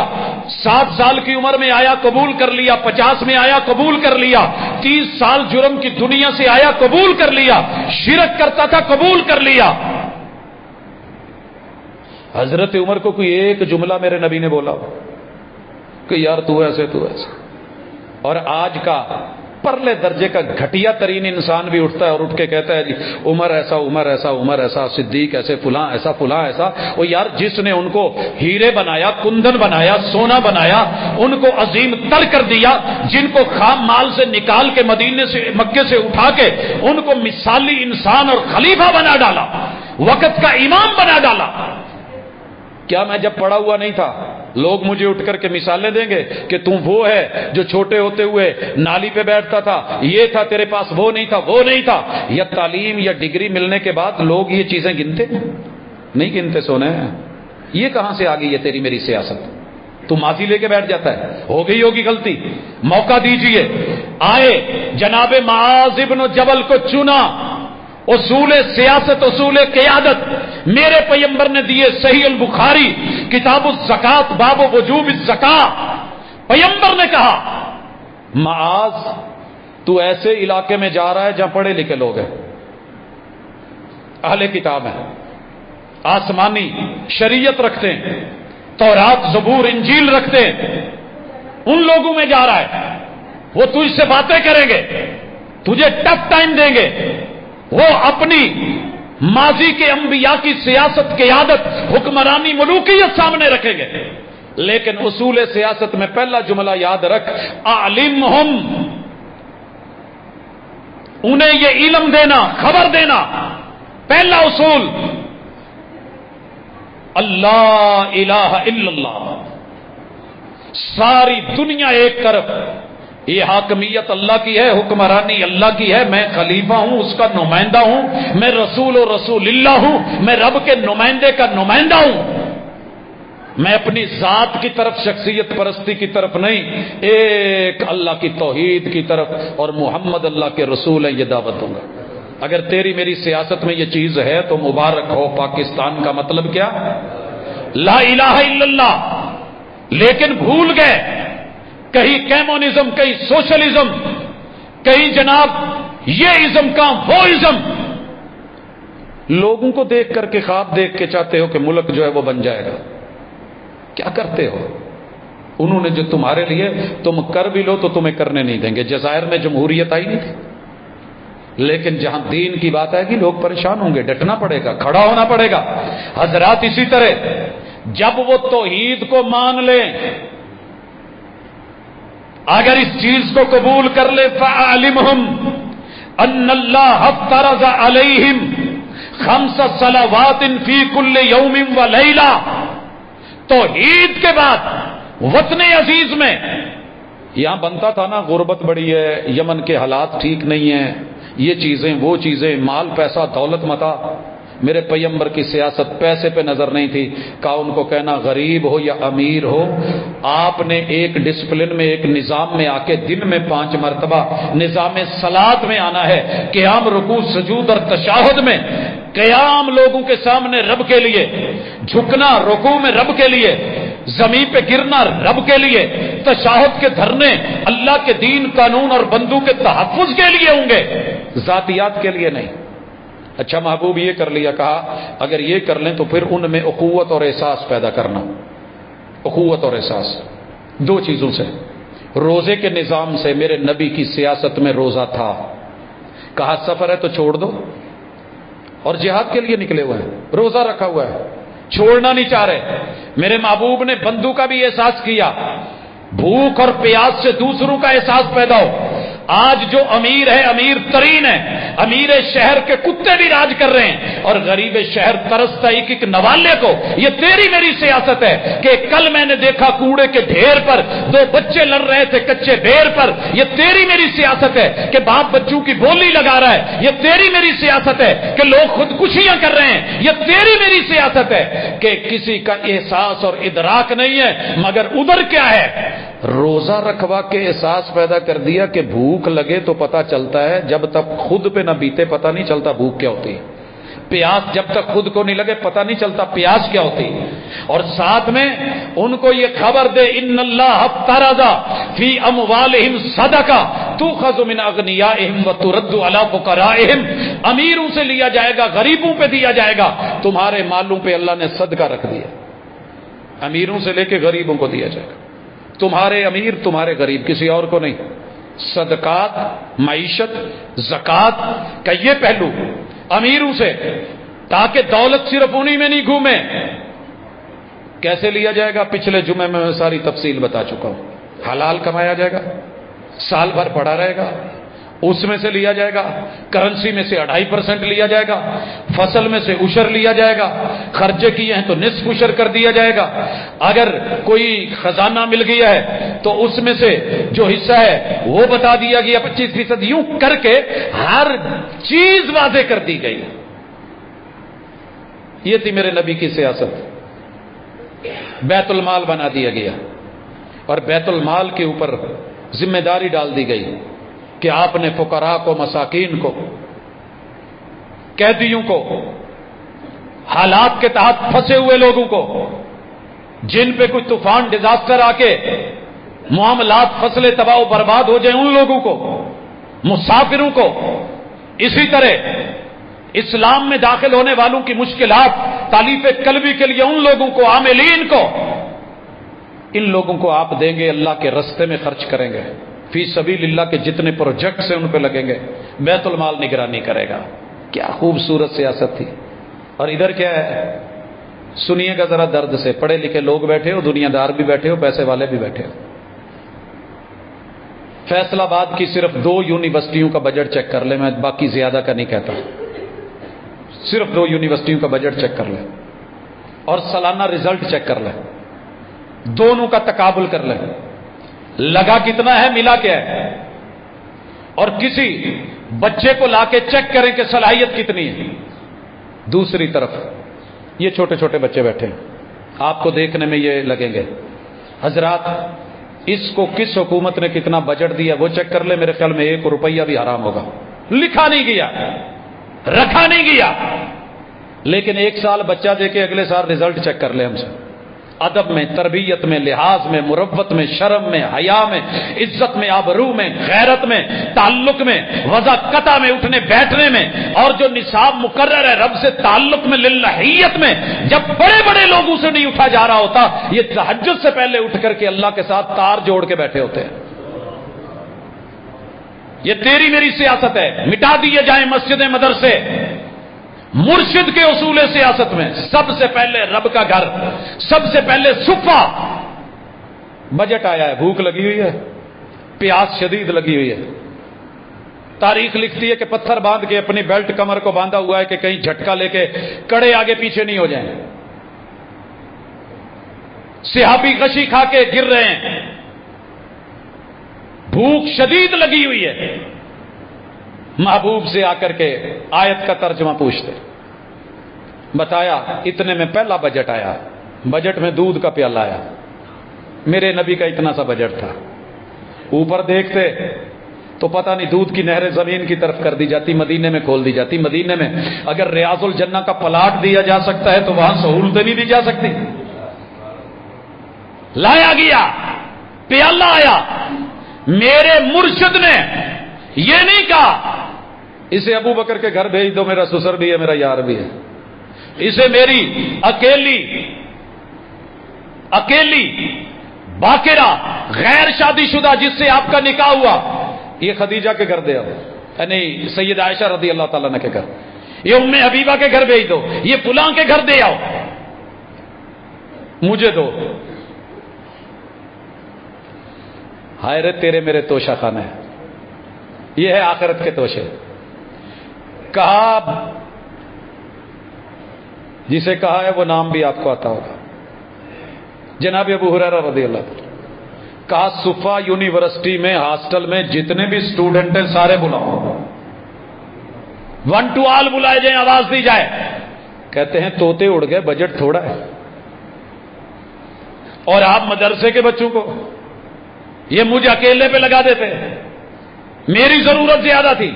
7 سال کی عمر میں آیا، قبول کر لیا، 50 میں آیا، قبول کر لیا، 30 سال جرم کی دنیا سے آیا، قبول کر لیا، شرک کرتا تھا، قبول کر لیا۔ حضرت عمر کو کوئی ایک جملہ میرے نبی نے بولا کہ یار تو ایسے تو ایسے؟ اور آج کا پرلے درجے کا گھٹیا ترین انسان بھی اٹھتا ہے اور اٹھ کے کہتا ہے جی عمر ایسا، عمر ایسا، عمر ایسا، صدیق ایسے، فلاں ایسا، فلاں ایسا۔ وہ یار جس نے ان کو ہیرے بنایا، کندن بنایا، سونا بنایا، ان کو عظیم تر کر دیا، جن کو خام مال سے نکال کے مدینے سے، مکے سے اٹھا کے ان کو مثالی انسان اور خلیفہ بنا ڈالا، وقت کا امام بنا ڈالا، کیا میں جب پڑا ہوا نہیں تھا لوگ مجھے اٹھ کر کے مثالیں دیں گے کہ تم وہ ہے جو چھوٹے ہوتے ہوئے نالی پہ بیٹھتا تھا، یہ تھا تیرے پاس، وہ نہیں تھا، وہ نہیں تھا؟ یا تعلیم یا ڈگری ملنے کے بعد لوگ یہ چیزیں گنتے نہیں گنتے؟ سونے یہ کہاں سے آ گئی ہے تیری میری سیاست؟ تو ماضی لے کے بیٹھ جاتا ہے، ہو گئی ہوگی غلطی، موقع دیجئے۔ آئے جناب معاذ بن جبل کو چنا، اصول سیاست، اصول قیادت میرے پیغمبر نے دیے۔ صحیح البخاری کتاب الزکات باب وجوب الزکات، پیغمبر نے کہا معاذ تو ایسے علاقے میں جا رہا ہے جہاں پڑھے لکھے لوگ ہیں، اہل کتاب ہیں، آسمانی شریعت رکھتے ہیں، تورات زبور انجیل رکھتے ہیں، ان لوگوں میں جا رہا ہے، وہ تجھ سے باتیں کریں گے، تجھے ٹف ٹائم دیں گے، وہ اپنی ماضی کے انبیاء کی سیاست، قیادت، حکمرانی، ملوکیت سامنے رکھیں گے، لیکن اصول سیاست میں پہلا جملہ یاد رکھ، اعلمہم، انہیں یہ علم دینا، خبر دینا، پہلا اصول اللہ الہ الا اللہ۔ ساری دنیا ایک طرف، یہ حاکمیت اللہ کی ہے، حکمرانی اللہ کی ہے، میں خلیفہ ہوں، اس کا نمائندہ ہوں، میں رسول و رسول اللہ ہوں، میں رب کے نمائندے کا نمائندہ ہوں، میں اپنی ذات کی طرف، شخصیت پرستی کی طرف نہیں، ایک اللہ کی توحید کی طرف، اور محمد اللہ کے رسول ہے، یہ دعوت دوں گا۔ اگر تیری میری سیاست میں یہ چیز ہے تو مبارک ہو۔ پاکستان کا مطلب کیا؟ لا الہ الا اللہ، لیکن بھول گئے، کہیں کمیونزم، کہیں سوشلزم، کہیں جناب یہ ازم کا وہ ازم، لوگوں کو دیکھ کر کے خواب دیکھ کے چاہتے ہو کہ ملک جو ہے وہ بن جائے گا، کیا کرتے ہو؟ انہوں نے جو تمہارے لیے تم کر بھی لو تو تمہیں کرنے نہیں دیں گے. جزائر میں جمہوریت آئی نہیں تھی, لیکن جہاں دین کی بات آئے گی لوگ پریشان ہوں گے, ڈٹنا پڑے گا, کھڑا ہونا پڑے گا. حضرات اسی طرح جب وہ توحید کو مان لیں, اگر اس چیز کو قبول کر لے, فَعَلِمْهُمْ أَنَّ اللَّهَ افْتَرَضَ عَلَيْهِمْ 5 صلوات فی کل یوم ولیلہ. توحید کے بعد وطن عزیز میں یہاں بنتا تھا نا, غربت بڑی ہے, یمن کے حالات ٹھیک نہیں ہیں, یہ چیزیں وہ چیزیں, مال پیسہ دولت متا. میرے پیغمبر کی سیاست پیسے پہ نظر نہیں تھی. کہا ان کو کہنا غریب ہو یا امیر ہو, آپ نے ایک ڈسپلن میں, ایک نظام میں آ کے دن میں 5 مرتبہ نظام صلات میں آنا ہے. قیام, رکوع, سجود اور تشہد میں قیام لوگوں کے سامنے رب کے لیے, جھکنا رکوع میں رب کے لیے, زمین پہ گرنا رب کے لیے, تشہد کے دھرنے اللہ کے دین, قانون اور بندوں کے تحفظ کے لیے ہوں گے, ذاتیات کے لیے نہیں. اچھا محبوب یہ کر لیا, کہا اگر یہ کر لیں تو پھر ان میں اخوت اور احساس پیدا کرنا. اخوت اور احساس 2 چیزوں سے. روزے کے نظام سے, میرے نبی کی سیاست میں روزہ تھا. کہا سفر ہے تو چھوڑ دو, اور جہاد کے لیے نکلے ہوئے ہیں, روزہ رکھا ہوا ہے, چھوڑنا نہیں چاہ رہے. میرے محبوب نے بندوں کا بھی احساس کیا, بھوک اور پیاس سے دوسروں کا احساس پیدا ہو. آج جو امیر ہے, امیر ترین ہے, امیر شہر کے کتے بھی راج کر رہے ہیں, اور غریب شہر ترستا ایک ایک نوالے کو. یہ تیری میری سیاست ہے کہ کل میں نے دیکھا کوڑے کے ڈھیر پر 2 بچے لڑ رہے تھے کچے بیر پر. یہ تیری میری سیاست ہے کہ باپ بچوں کی بولی لگا رہا ہے. یہ تیری میری سیاست ہے کہ لوگ خودکشیاں کر رہے ہیں. یہ تیری میری سیاست ہے کہ کسی کا احساس اور ادراک نہیں ہے. مگر ادھر کیا ہے, روزہ رکھوا کے احساس پیدا کر دیا کہ بھوک لگے تو پتا چلتا ہے, جب تک خود پہ نہ بیتے پتا نہیں چلتا بھوک کیا ہوتی ہے. پیاس جب تک خود کو نہیں لگے پتا نہیں چلتا پیاس کیا ہوتی. اور ساتھ میں ان کو یہ خبر دے, ان اللہ افترض فی اموالہم صدقہ تؤخذ من اغنیائہم وترد علی فقرائہم. امیروں سے لیا جائے گا, غریبوں پہ دیا جائے گا. تمہارے مالوں پہ اللہ نے صدقہ رکھ دیا, امیروں سے لے کے غریبوں کو دیا جائے گا. تمہارے امیر تمہارے غریب, کسی اور کو نہیں. صدقات, معیشت, زکات کا یہ پہلو امیروں سے, تاکہ دولت صرف انہی میں نہیں گھومے. کیسے لیا جائے گا پچھلے جمعے میں ساری تفصیل بتا چکا ہوں. حلال کمایا جائے گا, سال بھر پڑا رہے گا, اس میں سے لیا جائے گا. کرنسی میں سے 2.5% لیا جائے گا, فصل میں سے عشر لیا جائے گا, خرچے کیے ہیں تو نصف عشر کر دیا جائے گا. اگر کوئی خزانہ مل گیا ہے تو اس میں سے جو حصہ ہے وہ بتا دیا گیا 25%. یوں کر کے ہر چیز واضح کر دی گئی. یہ تھی میرے نبی کی سیاست. بیت المال بنا دیا گیا, اور بیت المال کے اوپر ذمہ داری ڈال دی گئی کہ آپ نے فقراء کو, مساکین کو, قیدیوں کو, حالات کے تحت پھنسے ہوئے لوگوں کو, جن پہ کوئی طوفان ڈیزاسٹر آ کے معاملات فصلیں تباہ و برباد ہو جائیں, ان لوگوں کو, مسافروں کو, اسی طرح اسلام میں داخل ہونے والوں کی مشکلات, تالیف قلبی کے لیے ان لوگوں کو, عاملین کو, ان لوگوں کو آپ دیں گے, اللہ کے رستے میں خرچ کریں گے. فی سبیل اللہ کے جتنے پروجیکٹس ہیں ان پہ لگیں گے, بیت المال نگرانی کرے گا. کیا خوبصورت سیاست تھی. اور ادھر کیا ہے, سنیے گا ذرا درد سے, پڑھے لکھے لوگ بیٹھے ہو, دنیا دار بھی بیٹھے ہو, پیسے والے بھی بیٹھے ہو. فیصل آباد کی صرف 2 یونیورسٹیوں کا بجٹ چیک کر لیں, میں باقی زیادہ کا نہیں کہتا, صرف 2 یونیورسٹیوں کا بجٹ چیک کر لیں, اور سالانہ رزلٹ چیک کر لیں, دونوں کا تقابل کر لیں, لگا کتنا ہے, ملا کیا ہے. اور کسی بچے کو لا کے چیک کریں کہ صلاحیت کتنی ہے. دوسری طرف یہ چھوٹے چھوٹے بچے بیٹھے ہیں, آپ کو دیکھنے میں یہ لگیں گے. حضرات, اس کو کس حکومت نے کتنا بجٹ دیا وہ چیک کر لے, میرے خیال میں 1 روپیہ بھی حرام ہوگا. لکھا نہیں گیا, رکھا نہیں گیا, لیکن 1 سال بچہ دے کے اگلے سال رزلٹ چیک کر لے ہم سے. ادب میں، تربیت میں، لحاظ میں، مروت میں، شرم میں، حیا میں، عزت میں، آبرو میں، غیرت میں، تعلق میں، وضع قطع میں، اٹھنے بیٹھنے میں، اور جو نصاب مقرر ہے رب سے تعلق میں، للہیت میں، جب بڑے بڑے لوگوں سے نہیں اٹھا جا رہا ہوتا، یہ تہجد سے پہلے اٹھ کر کے اللہ کے ساتھ تار جوڑ کے بیٹھے ہوتے ہیں۔ یہ تیری میری سیاست ہے، مٹا دیے جائیں مسجدیں مدرسے، مرشد کے اصول سیاست میں سب سے پہلے رب کا گھر، سب سے پہلے صفہ۔ بجٹ آیا ہے، بھوک لگی ہوئی ہے، پیاس شدید لگی ہوئی ہے، تاریخ لکھتی ہے کہ پتھر باندھ کے اپنی بیلٹ کمر کو باندھا ہوا ہے کہ کہیں جھٹکا لے کے کڑے آگے پیچھے نہیں ہو جائیں، صحابی غشی کھا کے گر رہے ہیں، بھوک شدید لگی ہوئی ہے، محبوب سے آ کر کے آیت کا ترجمہ پوچھتے، بتایا اتنے میں پہلا بجٹ آیا، بجٹ میں دودھ کا پیالہ آیا، میرے نبی کا اتنا سا بجٹ تھا، اوپر دیکھتے تو پتہ نہیں دودھ کی نہریں زمین کی طرف کر دی جاتی، مدینے میں کھول دی جاتی۔ مدینے میں اگر ریاض الجنہ کا پلاٹ دیا جا سکتا ہے تو وہاں سہولتیں نہیں دی جا سکتی۔ لایا گیا، پیالہ آیا، میرے مرشد نے یہ نہیں کہا اسے ابو بکر کے گھر بھیج دو، میرا سسر بھی ہے، میرا یار بھی ہے، اسے میری اکیلی باقرہ غیر شادی شدہ جس سے آپ کا نکاح ہوا، یہ خدیجہ کے گھر دے آؤ، نہیں سید عائشہ رضی اللہ تعالیٰ عنہ کے گھر، یہ ام حبیبہ کے گھر بھیج دو، یہ فلاں کے گھر دے آؤ، مجھے دو۔ ہائے رے تیرے میرے توشہ خانہ ہے، یہ ہے آخرت کے توشے۔ کہا، جسے کہا ہے وہ نام بھی آپ کو آتا ہوگا، جناب ابو ہریرہ رضی اللہ عنہ، کہا صفا یونیورسٹی میں ہاسٹل میں جتنے بھی اسٹوڈنٹ ہیں سارے بلاؤ، 1 to all بلائے جائیں، آواز دی جائے۔ کہتے ہیں طوطے اڑ گئے، بجٹ تھوڑا ہے، اور آپ مدرسے کے بچوں کو یہ مجھے اکیلے پہ لگا دیتے، میری ضرورت زیادہ تھی۔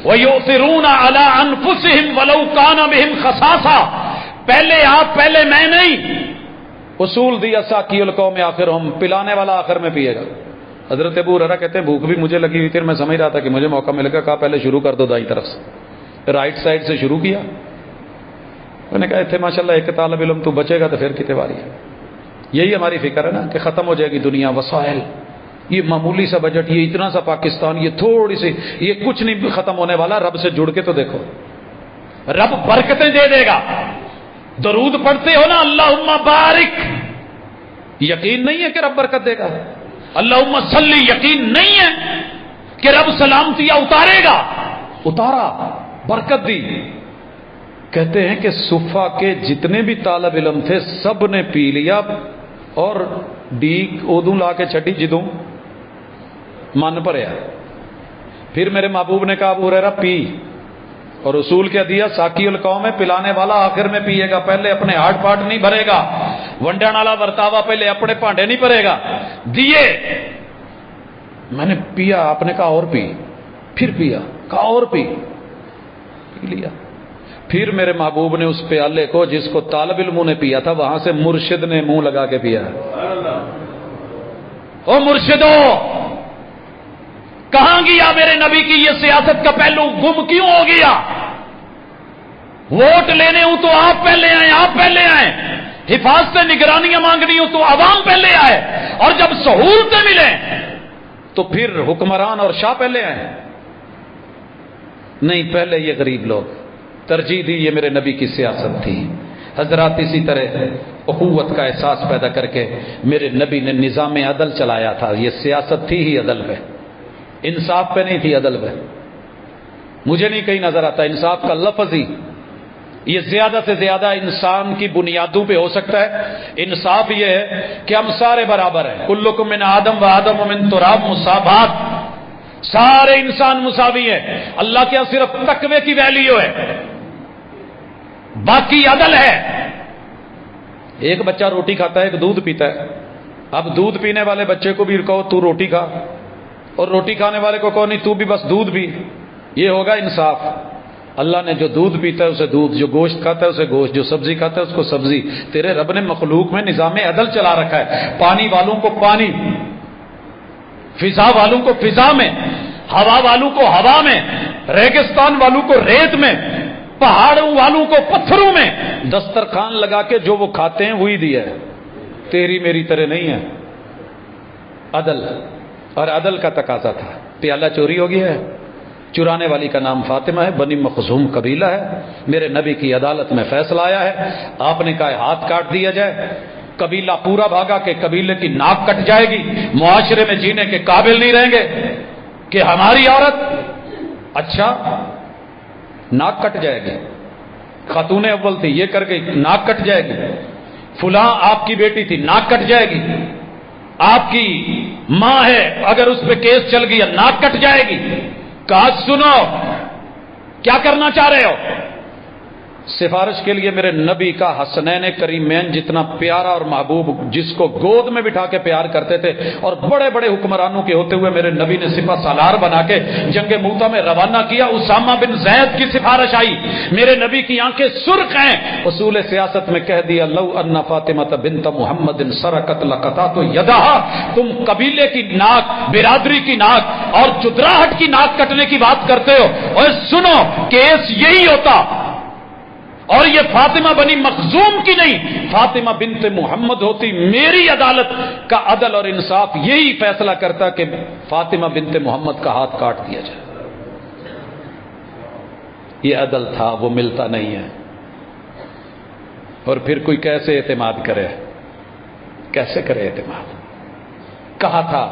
وَيُؤْثِرُونَ عَلَىٰ أَنفُسِهِمْ وَلَوْ كَانَ بِهِمْ خَصَاصَةٌ، پہلے آپ، پہلے میں نہیں، اصول دیا ساقی القوم آخرہم، پلانے والا آخر میں پیے گا۔ حضرت ابو ہریرہ کہتے ہیں بھوک بھی مجھے لگی ہوئی تھی، میں سمجھ رہا تھا کہ مجھے موقع ملے گا، کہا پہلے شروع کر دو دائیں طرف سے، رائٹ سائڈ سے شروع کیا۔ میں نے کہا اتنے ماشاءاللہ ایک طالب علم تو بچے گا تو پھر کتنے باری ہے۔ یہی ہماری فکر ہے نا کہ ختم ہو جائے گی دنیا، وسائل، یہ معمولی سا بجٹ، یہ اتنا سا پاکستان، یہ تھوڑی سی، یہ کچھ نہیں ختم ہونے والا۔ رب سے جڑ کے تو دیکھو، رب برکتیں دے دے گا۔ درود پڑھتے ہو نا اللہم بارک، یقین نہیں ہے کہ رب برکت دے گا؟ اللہم صلی، یقین نہیں ہے کہ رب سلامتیاں اتارے گا؟ اتارا، برکت دی۔ کہتے ہیں کہ صفا کے جتنے بھی طالب علم تھے سب نے پی لیا، اور ڈیک ادوں لا کے چھٹی جدوں من پڑیا۔ پھر میرے محبوب نے کہا ابو ہریرہ پی، اور اصول کیا دیا؟ ساقی القوم ہے، پلانے والا آخر میں پیے گا، پہلے اپنے ہارٹ پاٹ نہیں بھرے گا، ونڈن والا ورتاوا پہلے اپنے پانڈے نہیں بھرے گا۔ دیے، میں نے پیا، آپ نے کہا اور پی، پھر پیا، کہا اور پی لیا۔ پھر میرے محبوب نے اس پیالے کو جس کو طالب علموں نے پیا تھا وہاں سے مرشد نے منہ لگا کے پیا۔ او مرشدو، کہاں گیا میرے نبی کی یہ سیاست کا پہلو؟ گم کیوں ہو گیا؟ ووٹ لینے ہوں تو آپ پہلے آئیں، آپ پہلے آئیں، حفاظتیں نگرانیاں مانگنی ہوں تو عوام پہلے آئے، اور جب سہولتیں ملیں تو پھر حکمران اور شاہ پہلے آئیں۔ نہیں، پہلے یہ غریب لوگ، ترجیح دی یہ میرے نبی کی سیاست تھی۔ حضرات اسی طرح اخوت کا احساس پیدا کر کے میرے نبی نے نظام عدل چلایا تھا۔ یہ سیاست تھی ہی عدل پہ، انصاف پہ نہیں تھی، عدل پہ۔ مجھے نہیں کہیں نظر آتا انصاف کا لفظ ہی، یہ زیادہ سے زیادہ انسان کی بنیادوں پہ ہو سکتا ہے۔ انصاف یہ ہے کہ ہم سارے برابر ہیں، کلکم من آدم و آدم من تراب، مساوات، سارے انسان مساوی ہیں۔ اللہ کے یہاں صرف تقوی کی ویلیو ہے، باقی عدل ہے۔ ایک بچہ روٹی کھاتا ہے، ایک دودھ پیتا ہے، اب دودھ پینے والے بچے کو بھی کہو تو روٹی کھا، اور روٹی کھانے والے کو کہو نہیں تو بھی بس دودھ پی، یہ ہوگا انصاف۔ اللہ نے جو دودھ پیتا ہے اسے دودھ، جو گوشت کھاتا ہے اسے گوشت، جو سبزی کھاتا ہے اس کو سبزی۔ تیرے رب نے مخلوق میں نظام عدل چلا رکھا ہے، پانی والوں کو پانی، فضا والوں کو فضا میں، ہوا والوں کو ہوا میں، ریگستان والوں کو ریت میں، پہاڑوں والوں کو پتھروں میں۔ دسترخوان لگا کے جو وہ کھاتے ہیں وہی دیا ہے، تیری میری طرح نہیں ہے۔ عدل، اور عدل کا تقاضا تھا۔ پیالہ چوری ہو گیا ہے، چرانے والی کا نام فاطمہ ہے، بنی مخزوم قبیلہ ہے، میرے نبی کی عدالت میں فیصلہ آیا ہے، آپ نے کہا ہاتھ کاٹ دیا جائے۔ قبیلہ پورا بھاگا کہ قبیلے کی ناک کٹ جائے گی، معاشرے میں جینے کے قابل نہیں رہیں گے کہ ہماری عورت، اچھا ناک کٹ جائے گی، خاتون اول تھی یہ کر گئی ناک کٹ جائے گی، فلاں آپ کی بیٹی تھی ناک کٹ جائے گی، آپ کی ماں ہے اگر اس پہ کیس چل گیا ناک کٹ جائے گی۔ کہا سنو کیا کرنا چاہ رہے ہو؟ سفارش کے لیے میرے نبی کا حسنین کریمین جتنا پیارا اور محبوب، جس کو گود میں بٹھا کے پیار کرتے تھے، اور بڑے بڑے حکمرانوں کے ہوتے ہوئے میرے نبی نے سپہ سالار بنا کے جنگ موتا میں روانہ کیا۔ اسامہ بن زید کی سفارش آئی، میرے نبی کی آنکھیں سرخ ہیں، اصول سیاست میں کہہ دیا لو ان فاطمہ بنت محمد سرقت لقطعت یدہا۔ تم قبیلے کی ناک، برادری کی ناک اور چتراہٹ کی ناک کٹنے کی بات کرتے ہو، اور سنو کیس یہی ہوتا، اور یہ فاطمہ بنی مخزوم کی نہیں، فاطمہ بنت محمد ہوتی، میری عدالت کا عدل اور انصاف یہی فیصلہ کرتا کہ فاطمہ بنت محمد کا ہاتھ کاٹ دیا جائے۔ یہ عدل تھا، وہ ملتا نہیں ہے۔ اور پھر کوئی کیسے اعتماد کرے، کیسے کرے اعتماد؟ کہا تھا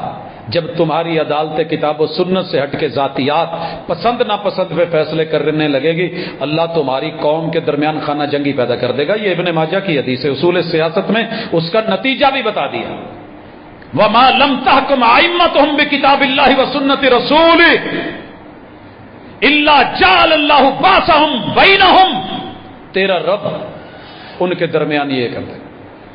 جب تمہاری عدالت کتاب و سنت سے ہٹ کے ذاتیات، پسند ناپسند پہ فیصلے کرنے لگے گی، اللہ تمہاری قوم کے درمیان خانہ جنگی پیدا کر دے گا۔ یہ ابن ماجہ کی حدیث ہے، اصول سیاست میں اس کا نتیجہ بھی بتا دیا۔ وَمَا لَمْ تَحْكُمْ أَئِمَّتُهُمْ بِكِتَابِ اللَّهِ وَسُنَّةِ رَسُولِهِ إِلَّا جَعَلَ اللَّهُ بَأْسَهُمْ بَيْنَهُمْ۔ تیرا رب ان کے درمیان یہ کرتا ہے،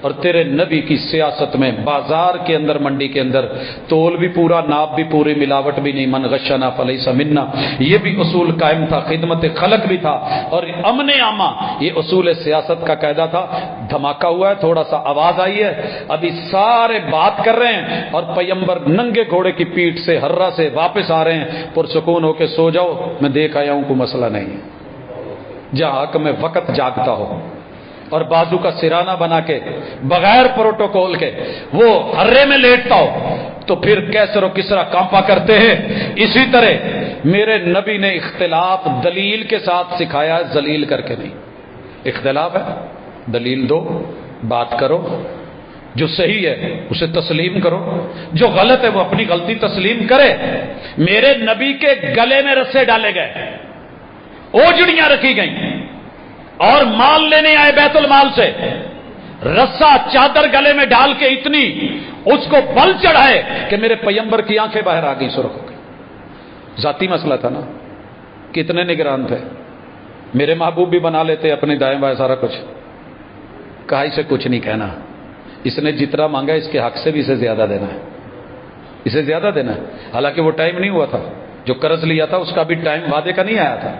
اور تیرے نبی کی سیاست میں بازار کے اندر، منڈی کے اندر تول بھی پورا، ناپ بھی پوری، ملاوٹ بھی نہیں، من غشنا فلیس منا، یہ بھی اصول قائم تھا، خدمت خلق بھی تھا، اور امن عامہ یہ اصول سیاست کا قاعدہ تھا۔ دھماکہ ہوا ہے، تھوڑا سا آواز آئی ہے، ابھی سارے بات کر رہے ہیں اور پیمبر ننگے گھوڑے کی پیٹھ سے ہررا سے واپس آ رہے ہیں، پرسکون ہو کے سو جاؤ، میں دیکھ آیا ہوں کوئی مسئلہ نہیں ہے۔ جہاں حق میں وقت جاگتا ہو اور بازو کا سرانہ بنا کے بغیر پروٹوکول کے وہ ہرے میں لیٹتا ہو تو پھر کیسر و کسرا کانپا کرتے ہیں۔ اسی طرح میرے نبی نے اختلاف دلیل کے ساتھ سکھایا، ذلیل کر کے نہیں۔ اختلاف ہے، دلیل دو، بات کرو، جو صحیح ہے اسے تسلیم کرو، جو غلط ہے وہ اپنی غلطی تسلیم کرے۔ میرے نبی کے گلے میں رسے ڈالے گئے، اوجڑیاں رکھی گئیں، اور مال لینے آئے بیت المال سے، رسا چادر گلے میں ڈال کے اتنی اس کو بل چڑھائے کہ میرے پیمبر کی آنکھیں باہر آ گئی، سرخ ہو گئی۔ ذاتی مسئلہ تھا نا، کتنے نگران تھے، میرے محبوب بھی بنا لیتے اپنے دائیں بائیں سارا کچھ۔ کہا اسے کچھ نہیں کہنا، اس نے جتنا مانگا اس کے حق سے بھی اسے زیادہ دینا ہے، اسے زیادہ دینا ہے۔ حالانکہ وہ ٹائم نہیں ہوا تھا، جو قرض لیا تھا اس کا بھی ٹائم وعدے کا نہیں آیا تھا۔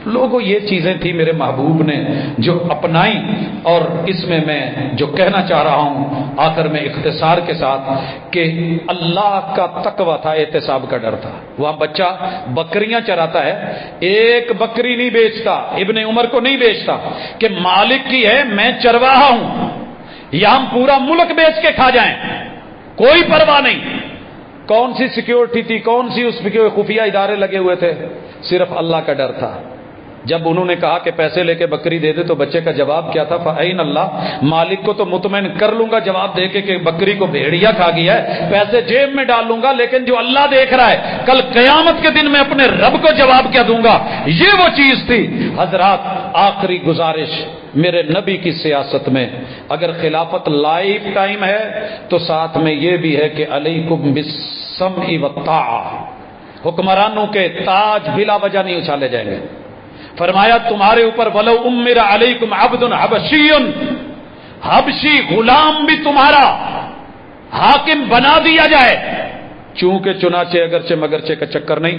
لوگوں یہ چیزیں تھی میرے محبوب نے جو اپنائی، اور اس میں جو کہنا چاہ رہا ہوں آخر میں اختصار کے ساتھ کہ اللہ کا تقویٰ تھا، احتساب کا ڈر تھا۔ وہاں بچہ بکریاں چراتا ہے، ایک بکری نہیں بیچتا، ابن عمر کو نہیں بیچتا کہ مالک کی ہے، میں چرواہا ہوں، یا ہم پورا ملک بیچ کے کھا جائیں، کوئی پرواہ نہیں۔ کون سی سیکیورٹی تھی، کون سی اس پہ خفیہ ادارے لگے ہوئے تھے، صرف اللہ کا ڈر تھا۔ جب انہوں نے کہا کہ پیسے لے کے بکری دے دے تو بچے کا جواب کیا تھا؟ فَأَيْنَ اللَّهُ، مالک کو تو مطمئن کر لوں گا جواب دے کے کہ بکری کو بھیڑیا کھا گیا ہے، پیسے جیب میں ڈال لوں گا، لیکن جو اللہ دیکھ رہا ہے کل قیامت کے دن میں اپنے رب کو جواب کیا دوں گا، یہ وہ چیز تھی۔ حضرات آخری گزارش میرے نبی کی سیاست میں اگر خلافت لائف ٹائم ہے تو ساتھ میں یہ بھی ہے کہ علیکم بالسمع والطاعہ، حکمرانوں کے تاج بلا وجہ نہیں اچھالے جائیں گے۔ فرمایا تمہارے اوپر ولو امر علیکم عبد حبشی، حبشی غلام بھی تمہارا حاکم بنا دیا جائے، چونکہ چنانچہ اگرچہ مگرچہ کا چکر نہیں،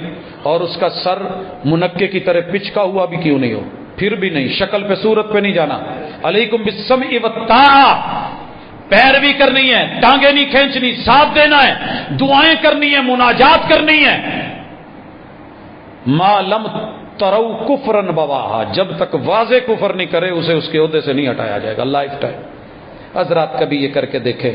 اور اس کا سر منکے کی طرح پچکا ہوا بھی کیوں نہیں ہو، پھر بھی نہیں، شکل پہ صورت پہ نہیں جانا۔ علیکم بالسمع والطاعہ، پیروی کرنی ہے، ٹانگیں نہیں کھینچنی، ساتھ دینا ہے، دعائیں کرنی ہے، مناجات کرنی ہے۔ ما لم ترو کفرن بواہا، جب تک واضح کفر نہیں کرے اسے اس کے عہدے سے نہیں ہٹایا جائے گا لائف ٹائم۔ حضرات کبھی یہ کر کے دیکھیں،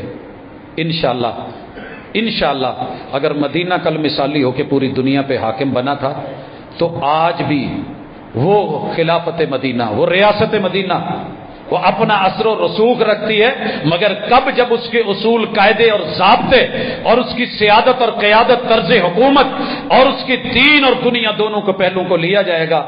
انشاءاللہ اگر مدینہ کل مثالی ہو کے پوری دنیا پہ حاکم بنا تھا تو آج بھی وہ خلافت مدینہ، وہ ریاست مدینہ، وہ اپنا اثر و رسوخ رکھتی ہے، مگر کب جب اس کے اصول، قاعدے اور ضابطے اور اس کی سیادت اور قیادت، طرز حکومت اور اس کی دین اور دنیا دونوں کے پہلوؤں کو لیا جائے گا۔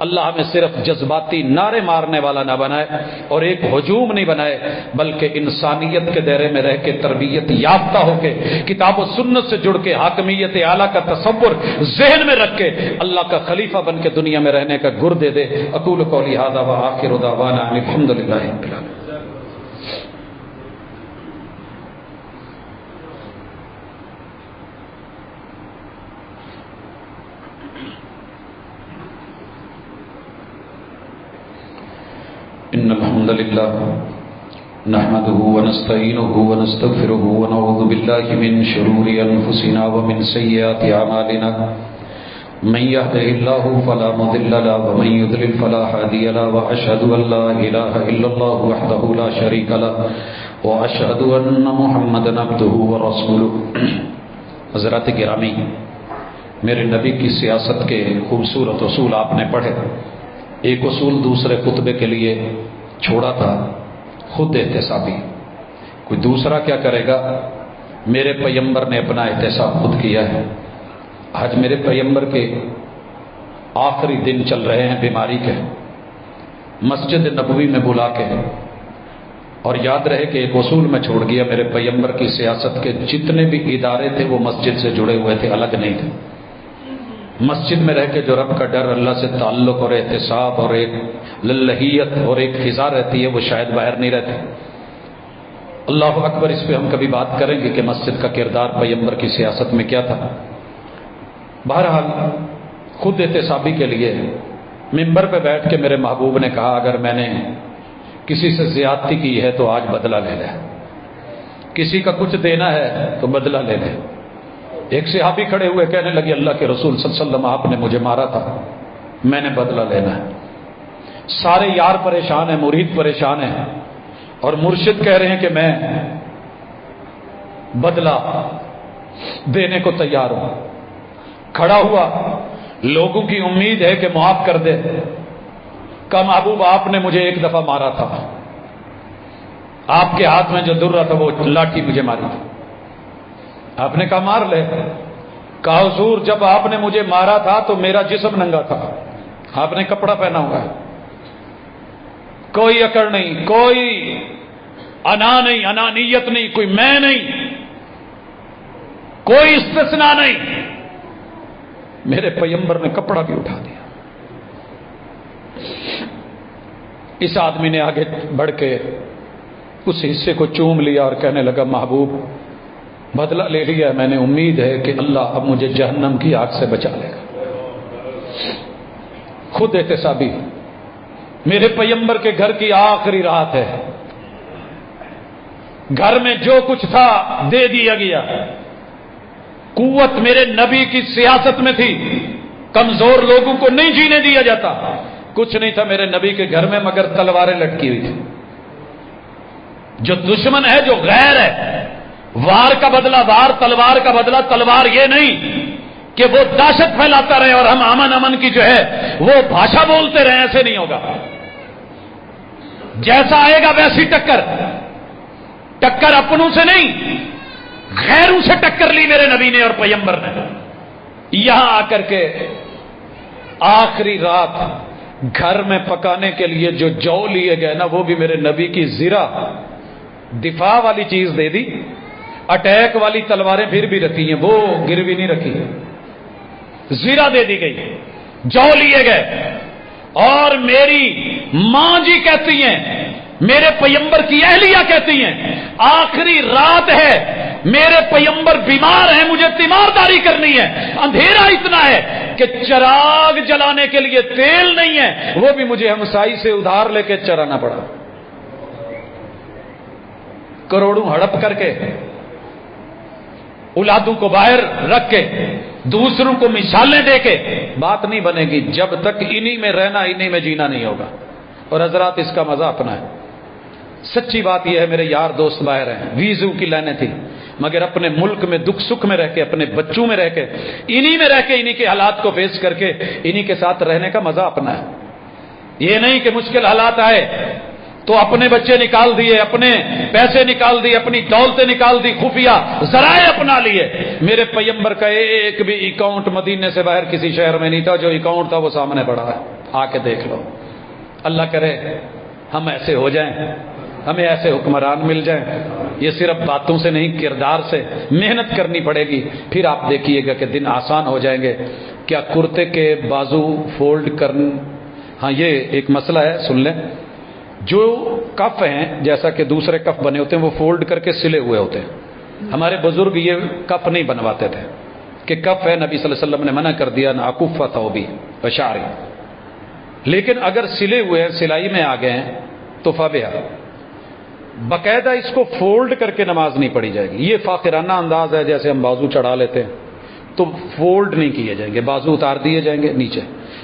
اللہ ہمیں صرف جذباتی نعرے مارنے والا نہ بنائے اور ایک ہجوم نہیں بنائے، بلکہ انسانیت کے دائرے میں رہ کے تربیت یافتہ ہو کے کتاب و سنت سے جڑ کے حاکمیت اعلیٰ کا تصور ذہن میں رکھ کے اللہ کا خلیفہ بن کے دنیا میں رہنے کا گر دے دے۔ اقول قولی ھذا وآخر دعوانا ان الحمد للہ رب العالمین۔ ان الحمد لله نحمده ونستعينه ونستغفره ونعوذ بالله من شرور انفسنا ومن سيئات اعمالنا من يهده الله فلا مضل له ومن يضلل فلا هادي له واشهد ان لا اله الا الله وحده لا شريك له واشهد ان محمدا عبده ورسوله۔ حضرات گرامی، میرے نبی کی سیاست کے خوبصورت اصول آپ نے پڑھے۔ ایک اصول دوسرے خطبے کے لیے چھوڑا تھا، خود احتسابی۔ کوئی دوسرا کیا کرے گا؟ میرے پیغمبر نے اپنا احتساب خود کیا ہے۔ آج میرے پیغمبر کے آخری دن چل رہے ہیں بیماری کے، مسجد نبوی میں بلا کے، اور یاد رہے کہ ایک اصول میں چھوڑ گیا، میرے پیغمبر کی سیاست کے جتنے بھی ادارے تھے وہ مسجد سے جڑے ہوئے تھے، الگ نہیں تھے۔ مسجد میں رہ کے جو رب کا ڈر، اللہ سے تعلق اور احتساب اور ایک للہیت اور ایک فضا رہتی ہے، وہ شاید باہر نہیں رہتی۔ اللہ اکبر، اس پہ ہم کبھی بات کریں گے کہ مسجد کا کردار پیغمبر کی سیاست میں کیا تھا۔ بہرحال خود احتسابی کے لیے ممبر پہ بیٹھ کے میرے محبوب نے کہا اگر میں نے کسی سے زیادتی کی ہے تو آج بدلہ لے لے، کسی کا کچھ دینا ہے تو بدلہ لے لے۔ ایک صحابی کھڑے ہوئے کہنے لگے اللہ کے رسول صلی اللہ علیہ وسلم آپ نے مجھے مارا تھا، میں نے بدلہ لینا ہے۔ سارے یار پریشان ہیں، مرید پریشان ہیں، اور مرشد کہہ رہے ہیں کہ میں بدلہ دینے کو تیار ہوں۔ کھڑا ہوا، لوگوں کی امید ہے کہ معاف کر دے۔ کہا محبوب آپ نے مجھے ایک دفعہ مارا تھا، آپ کے ہاتھ میں جو درہ تھا وہ لاٹھی مجھے ماری تھی، آپ نے کہا مار لے۔ کہا حضور جب آپ نے مجھے مارا تھا تو میرا جسم ننگا تھا، آپ نے کپڑا پہنا ہوا ہے۔ کوئی اکڑ نہیں، کوئی انا نہیں، انانیت نہیں، کوئی میں نہیں، کوئی استثناء نہیں۔ میرے پیغمبر نے کپڑا بھی اٹھا دیا۔ اس آدمی نے آگے بڑھ کے اس حصے کو چوم لیا اور کہنے لگا محبوب بدلہ لے لیا ہے، میں نے امید ہے کہ اللہ اب مجھے جہنم کی آگ سے بچا لے گا۔ خود احتسابی، میرے پیغمبر کے گھر کی آخری رات ہے، گھر میں جو کچھ تھا دے دیا گیا۔ قوت میرے نبی کی سیاست میں تھی، کمزور لوگوں کو نہیں جینے دیا جاتا۔ کچھ نہیں تھا میرے نبی کے گھر میں مگر تلواریں لٹکی ہوئی تھی۔ جو دشمن ہے، جو غیر ہے، وار کا بدلہ وار، تلوار کا بدلہ تلوار، یہ نہیں کہ وہ دہشت پھیلاتا رہے اور ہم امن امن کی جو ہے وہ بھاشا بولتے رہے، ایسے نہیں ہوگا۔ جیسا آئے گا ویسی ٹکر، ٹکر اپنوں سے نہیں غیروں سے ٹکر لی میرے نبی نے اور پیغمبر نے۔ یہاں آ کر کے آخری رات گھر میں پکانے کے لیے جو جو لیے گئے نا، وہ بھی میرے نبی کی زرہ دفاع والی چیز دے دی۔ اٹیک والی تلواریں پھر بھی رکھی ہیں، وہ گروی نہیں رکھی، زرہ دے دی گئی، جو لیے گئے۔ اور میری ماں جی کہتی ہیں، میرے پیغمبر کی اہلیہ کہتی ہیں آخری رات ہے میرے پیغمبر بیمار ہیں، مجھے تیمارداری کرنی ہے، اندھیرا اتنا ہے کہ چراغ جلانے کے لیے تیل نہیں ہے، وہ بھی مجھے ہمسائی سے ادھار لے کے چرانا پڑا، کروڑوں ہڑپ کر کے، اولادوں کو باہر رکھ کے، دوسروں کو مثالیں دے کے بات نہیں بنے گی جب تک انہی میں رہنا، انہی میں جینا نہیں ہوگا۔ اور حضرات اس کا مزہ اپنا ہے۔ سچی بات یہ ہے، میرے یار دوست باہر ہیں، ویزو کی لائنیں تھی، مگر اپنے ملک میں دکھ سکھ میں رہ کے، اپنے بچوں میں رہ کے، انہی میں رہ کے، انہی کے حالات کو فیس کر کے، انہی کے ساتھ رہنے کا مزہ اپنا ہے۔ یہ نہیں کہ مشکل حالات آئے تو اپنے بچے نکال دیے، اپنے پیسے نکال دیے، اپنی دولتیں نکال دی، خفیہ ذرائع اپنا لیے۔ میرے پیغمبر کا ایک بھی اکاؤنٹ مدینے سے باہر کسی شہر میں نہیں تھا، جو اکاؤنٹ تھا وہ سامنے پڑا ہے، آ کے دیکھ لو۔ اللہ کرے ہم ایسے ہو جائیں، ہمیں ایسے حکمران مل جائیں۔ یہ صرف باتوں سے نہیں، کردار سے محنت کرنی پڑے گی، پھر آپ دیکھیے گا کہ دن آسان ہو جائیں گے۔ کیا کرتے کے بازو فولڈ کرن، ہاں یہ ایک مسئلہ ہے، سن لیں۔ جو کف ہیں، جیسا کہ دوسرے کف بنے ہوتے ہیں، وہ فولڈ کر کے سلے ہوئے ہوتے ہیں۔ ہمارے بزرگ یہ کف نہیں بنواتے تھے کہ کف ہے، نبی صلی اللہ علیہ وسلم نے منع کر دیا، نہ اکفہ ثوبی بشاری۔ لیکن اگر سلے ہوئے ہیں، سلائی میں آ گئے ہیں تو فبیا، باقاعدہ اس کو فولڈ کر کے نماز نہیں پڑھی جائے گی۔ یہ فاخرانہ انداز ہے، جیسے ہم بازو چڑھا لیتے ہیں تو فولڈ نہیں کیے جائیں گے، بازو اتار دیے جائیں گے نیچے۔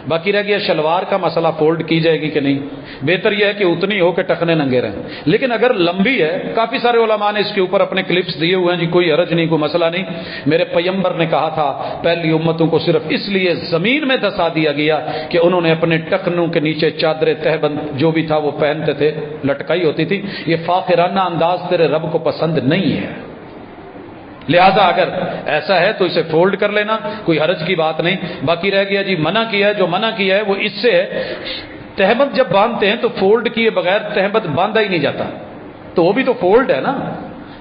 باقی رہ گیا شلوار کا مسئلہ، فولڈ کی جائے گی کہ نہیں۔ بہتر یہ ہے کہ اتنی ہو کہ ٹخنے ننگے رہیں، لیکن اگر لمبی ہے، کافی سارے علماء نے اس کے اوپر اپنے کلپس دیے ہوئے ہیں، جی کوئی حرج نہیں، کوئی مسئلہ نہیں۔ میرے پیغمبر نے کہا تھا پہلی امتوں کو صرف اس لیے زمین میں دھسا دیا گیا کہ انہوں نے اپنے ٹخنوں کے نیچے چادر تہبند جو بھی تھا وہ پہنتے تھے، لٹکائی ہوتی تھی۔ یہ فاخرانہ انداز تیرے رب کو پسند نہیں ہے، لہذا اگر ایسا ہے تو اسے فولڈ کر لینا، کوئی حرج کی بات نہیں۔ باقی رہ گیا جی منع کیا ہے، جو منع کیا ہے وہ اس سے ہے، تہمت جب باندھتے ہیں تو فولڈ کیے بغیر تہمت باندھا ہی نہیں جاتا، تو وہ بھی تو فولڈ ہے نا،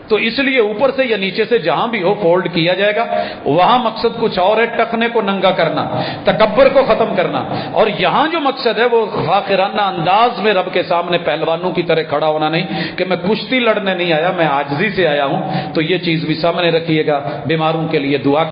تو اس لیے اوپر سے یا نیچے سے جہاں بھی ہو فولڈ کیا جائے گا۔ وہاں مقصد کچھ اور ہے، ٹخنے کو ننگا کرنا، تکبر کو ختم کرنا، اور یہاں جو مقصد ہے وہ فاخرانہ انداز میں رب کے سامنے پہلوانوں کی طرح کھڑا ہونا نہیں کہ میں کشتی لڑنے نہیں آیا، میں عاجزی سے آیا ہوں۔ تو یہ چیز بھی سامنے رکھیے گا، بیماروں کے لیے دعا